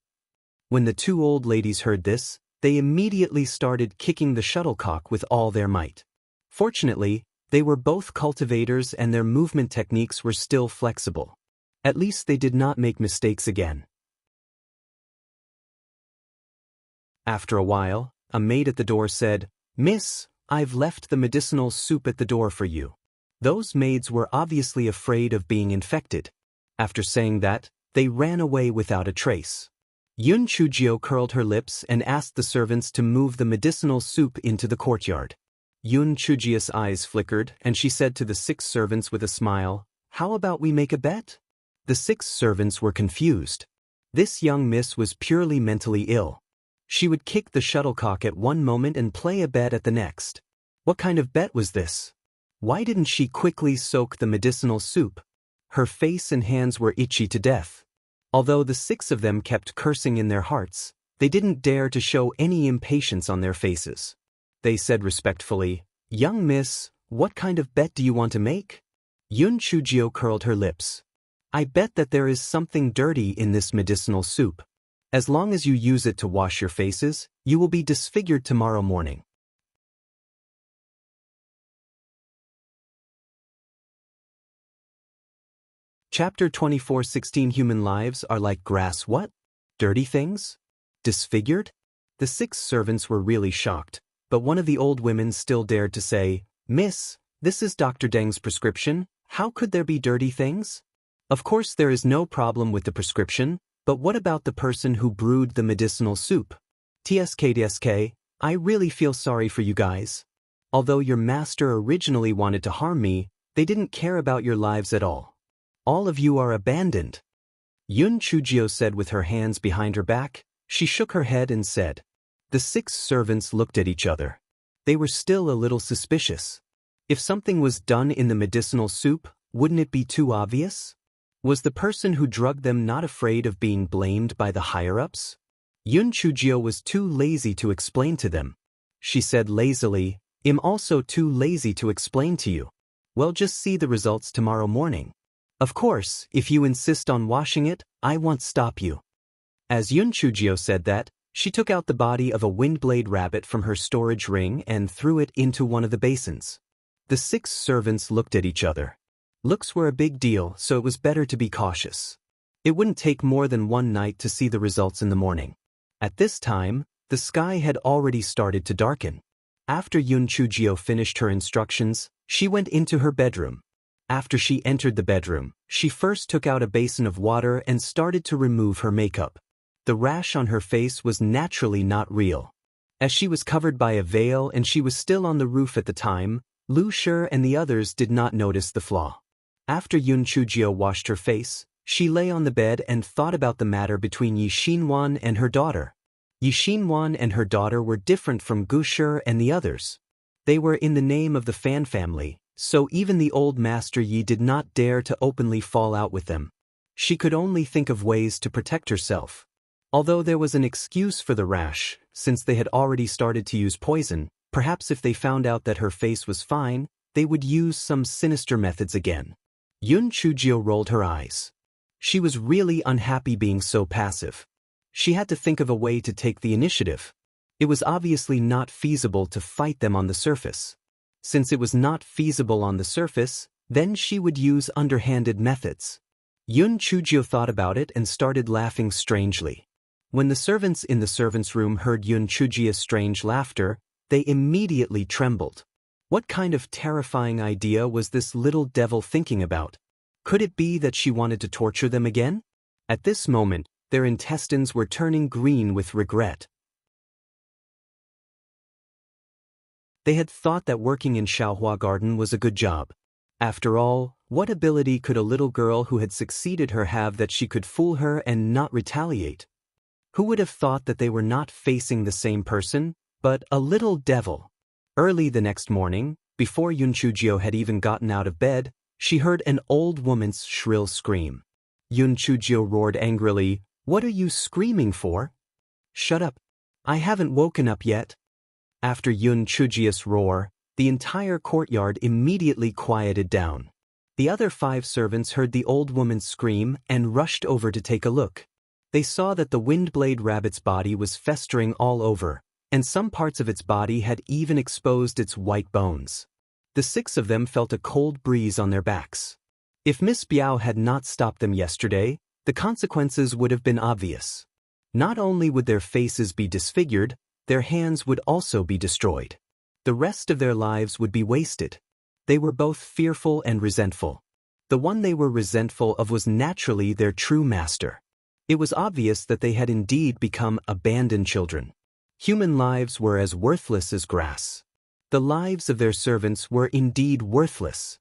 S1: When the 2 old ladies heard this, they immediately started kicking the shuttlecock with all their might. Fortunately, they were both cultivators and their movement techniques were still flexible. At least they did not make mistakes again. After a while, a maid at the door said, "Miss, I've left the medicinal soup at the door for you." Those maids were obviously afraid of being infected. After saying that, they ran away without a trace. Yun Chujio curled her lips and asked the servants to move the medicinal soup into the courtyard. Yun Chujio's eyes flickered and she said to the 6 servants with a smile, "How about we make a bet?" The 6 servants were confused. This young miss was purely mentally ill. She would kick the shuttlecock at one moment and play a bet at the next. What kind of bet was this? Why didn't she quickly soak the medicinal soup? Her face and hands were itchy to death. Although the 6 of them kept cursing in their hearts, they didn't dare to show any impatience on their faces. They said respectfully, "Young miss, what kind of bet do you want to make?" Yun Chujio curled her lips. "I bet that there is something dirty in this medicinal soup. As long as you use it to wash your faces, you will be disfigured tomorrow morning." Chapter 24:16 Human lives are like grass. What? Dirty things? Disfigured? The 6 servants were really shocked, but one of the old women still dared to say, "Miss, this is Dr. Deng's prescription. How could there be dirty things?" Of course there is no problem with the prescription, but what about the person who brewed the medicinal soup? TSK, I really feel sorry for you guys. Although your master originally wanted to harm me, they didn't care about your lives at all. All of you are abandoned. Yun Chujio said with her hands behind her back. She shook her head and said. The 6 servants looked at each other. They were still a little suspicious. If something was done in the medicinal soup, wouldn't it be too obvious? Was the person who drugged them not afraid of being blamed by the higher-ups? Yun Chujio was too lazy to explain to them. She said lazily, "I'm also too lazy to explain to you. Well, just see the results tomorrow morning. Of course, if you insist on washing it, I won't stop you." As Yun Chujio said that, she took out the body of a windblade rabbit from her storage ring and threw it into one of the basins. The 6 servants looked at each other. Looks were a big deal, so it was better to be cautious. It wouldn't take more than one night to see the results in the morning. At this time, the sky had already started to darken. After Yun Chujio finished her instructions, she went into her bedroom. After she entered the bedroom, she first took out a basin of water and started to remove her makeup. The rash on her face was naturally not real. As she was covered by a veil and she was still on the roof at the time, Lu Shi and the others did not notice the flaw. After Yun Chujio washed her face, she lay on the bed and thought about the matter between Yi Xinwan and her daughter. Yi Xinwan and her daughter were different from Gu Shi and the others. They were in the name of the Fan family, so even the old Master Yi did not dare to openly fall out with them. She could only think of ways to protect herself. Although there was an excuse for the rash, since they had already started to use poison, perhaps if they found out that her face was fine, they would use some sinister methods again. Yun Chujio rolled her eyes. She was really unhappy being so passive. She had to think of a way to take the initiative. It was obviously not feasible to fight them on the surface. Since it was not feasible on the surface, then she would use underhanded methods. Yun Chujio thought about it and started laughing strangely. When the servants in the servants' room heard Yun Chujio's strange laughter, they immediately trembled. What kind of terrifying idea was this little devil thinking about? Could it be that she wanted to torture them again? At this moment, their intestines were turning green with regret. They had thought that working in Xiaohua Garden was a good job. After all, what ability could a little girl who had succeeded her have that she could fool her and not retaliate? Who would have thought that they were not facing the same person, but a little devil? Early the next morning, before Yun Chujio had even gotten out of bed, she heard an old woman's shrill scream. Yun Chujio roared angrily, "What are you screaming for?" "Shut up. I haven't woken up yet." After Yun Chujio's roar, the entire courtyard immediately quieted down. The other 5 servants heard the old woman scream and rushed over to take a look. They saw that the Windblade rabbit's body was festering all over, and some parts of its body had even exposed its white bones. The 6 of them felt a cold breeze on their backs. If Miss Biao had not stopped them yesterday, the consequences would have been obvious. Not only would their faces be disfigured, their hands would also be destroyed. The rest of their lives would be wasted. They were both fearful and resentful. The one they were resentful of was naturally their true master. It was obvious that they had indeed become abandoned children. Human lives were as worthless as grass. The lives of their servants were indeed worthless.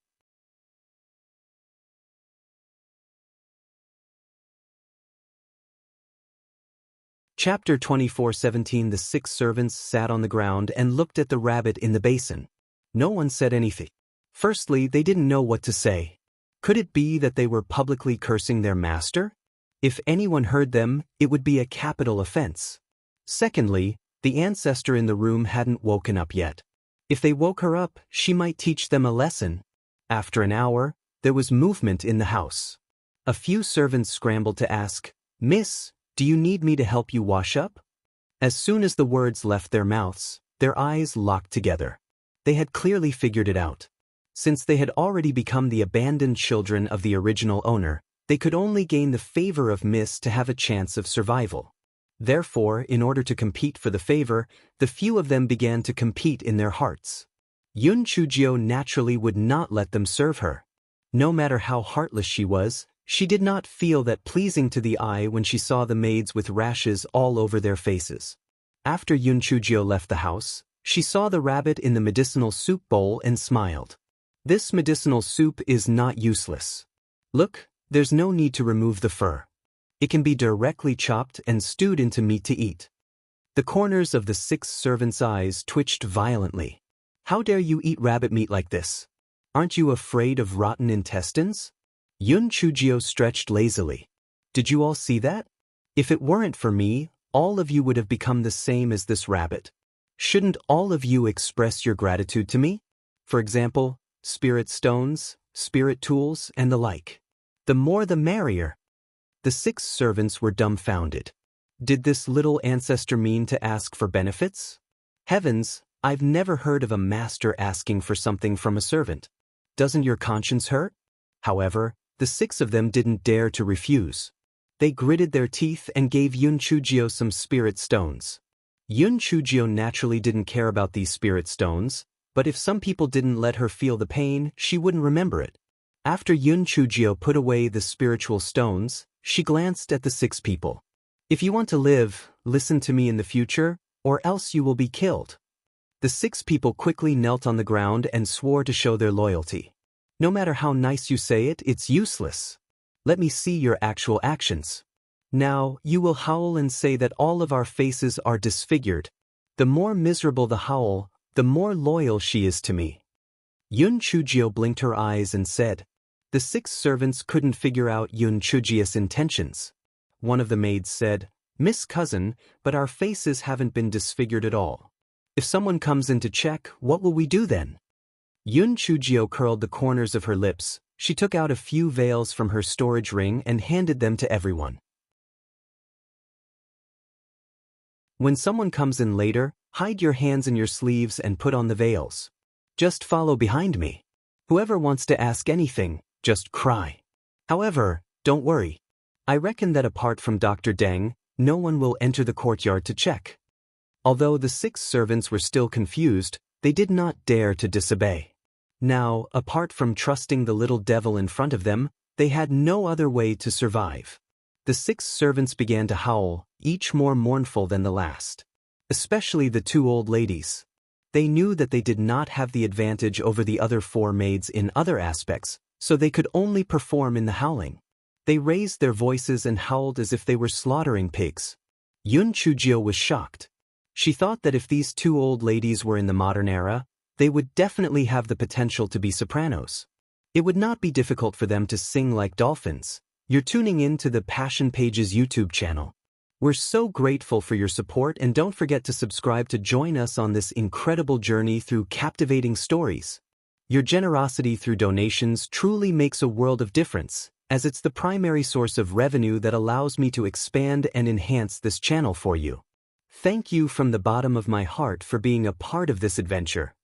S1: Chapter 24:17 The 6 servants sat on the ground and looked at the rabbit in the basin. No one said anything. Firstly, they didn't know what to say. Could it be that they were publicly cursing their master? If anyone heard them, it would be a capital offense. Secondly, the ancestor in the room hadn't woken up yet. If they woke her up, she might teach them a lesson. After an hour, there was movement in the house. A few servants scrambled to ask, "Miss, do you need me to help you wash up?" As soon as the words left their mouths, their eyes locked together. They had clearly figured it out. Since they had already become the abandoned children of the original owner, they could only gain the favor of Miss to have a chance of survival. Therefore, in order to compete for the favor, the few of them began to compete in their hearts. Yun Chujio naturally would not let them serve her. No matter how heartless she was, she did not feel that pleasing to the eye when she saw the maids with rashes all over their faces. After Yun Chujio left the house, she saw the rabbit in the medicinal soup bowl and smiled. This medicinal soup is not useless. Look, there's no need to remove the fur. It can be directly chopped and stewed into meat to eat. The corners of the 6 servants' eyes twitched violently. How dare you eat rabbit meat like this? Aren't you afraid of rotten intestines? Yun Chujio stretched lazily. Did you all see that? If it weren't for me, all of you would have become the same as this rabbit. Shouldn't all of you express your gratitude to me? For example, spirit stones, spirit tools, and the like. The more the merrier. The 6 servants were dumbfounded. Did this little ancestor mean to ask for benefits? Heavens, I've never heard of a master asking for something from a servant. Doesn't your conscience hurt? However, the 6 of them didn't dare to refuse. They gritted their teeth and gave Yun Chujio some spirit stones. Yun Chujio naturally didn't care about these spirit stones, but if some people didn't let her feel the pain, she wouldn't remember it. After Yun Chujio put away the spiritual stones, she glanced at the 6 people. If you want to live, listen to me in the future, or else you will be killed. The 6 people quickly knelt on the ground and swore to show their loyalty. No matter how nice you say it, it's useless. Let me see your actual actions. Now, you will howl and say that all of our faces are disfigured. The more miserable the howl, the more loyal she is to me. Yun Chujio blinked her eyes and said. The 6 servants couldn't figure out Yun Chujio's intentions. One of the maids said, Miss Cousin, but our faces haven't been disfigured at all. If someone comes in to check, what will we do then? Yun Chujio curled the corners of her lips. She took out a few veils from her storage ring and handed them to everyone. When someone comes in later, hide your hands in your sleeves and put on the veils. Just follow behind me. Whoever wants to ask anything, just cry. However, don't worry. I reckon that apart from Dr. Deng, no one will enter the courtyard to check. Although the 6 servants were still confused, they did not dare to disobey. Now, apart from trusting the little devil in front of them, they had no other way to survive. The 6 servants began to howl, each more mournful than the last. Especially the 2 old ladies. They knew that they did not have the advantage over the other 4 maids in other aspects, so they could only perform in the howling. They raised their voices and howled as if they were slaughtering pigs. Yun Chujio was shocked. She thought that if these 2 old ladies were in the modern era, they would definitely have the potential to be sopranos. It would not be difficult for them to sing like dolphins. You're tuning in to the Passion Pages YouTube channel. We're so grateful for your support, and don't forget to subscribe to join us on this incredible journey through captivating stories. Your generosity through donations truly makes a world of difference, as it's the primary source of revenue that allows me to expand and enhance this channel for you. Thank you from the bottom of my heart for being a part of this adventure.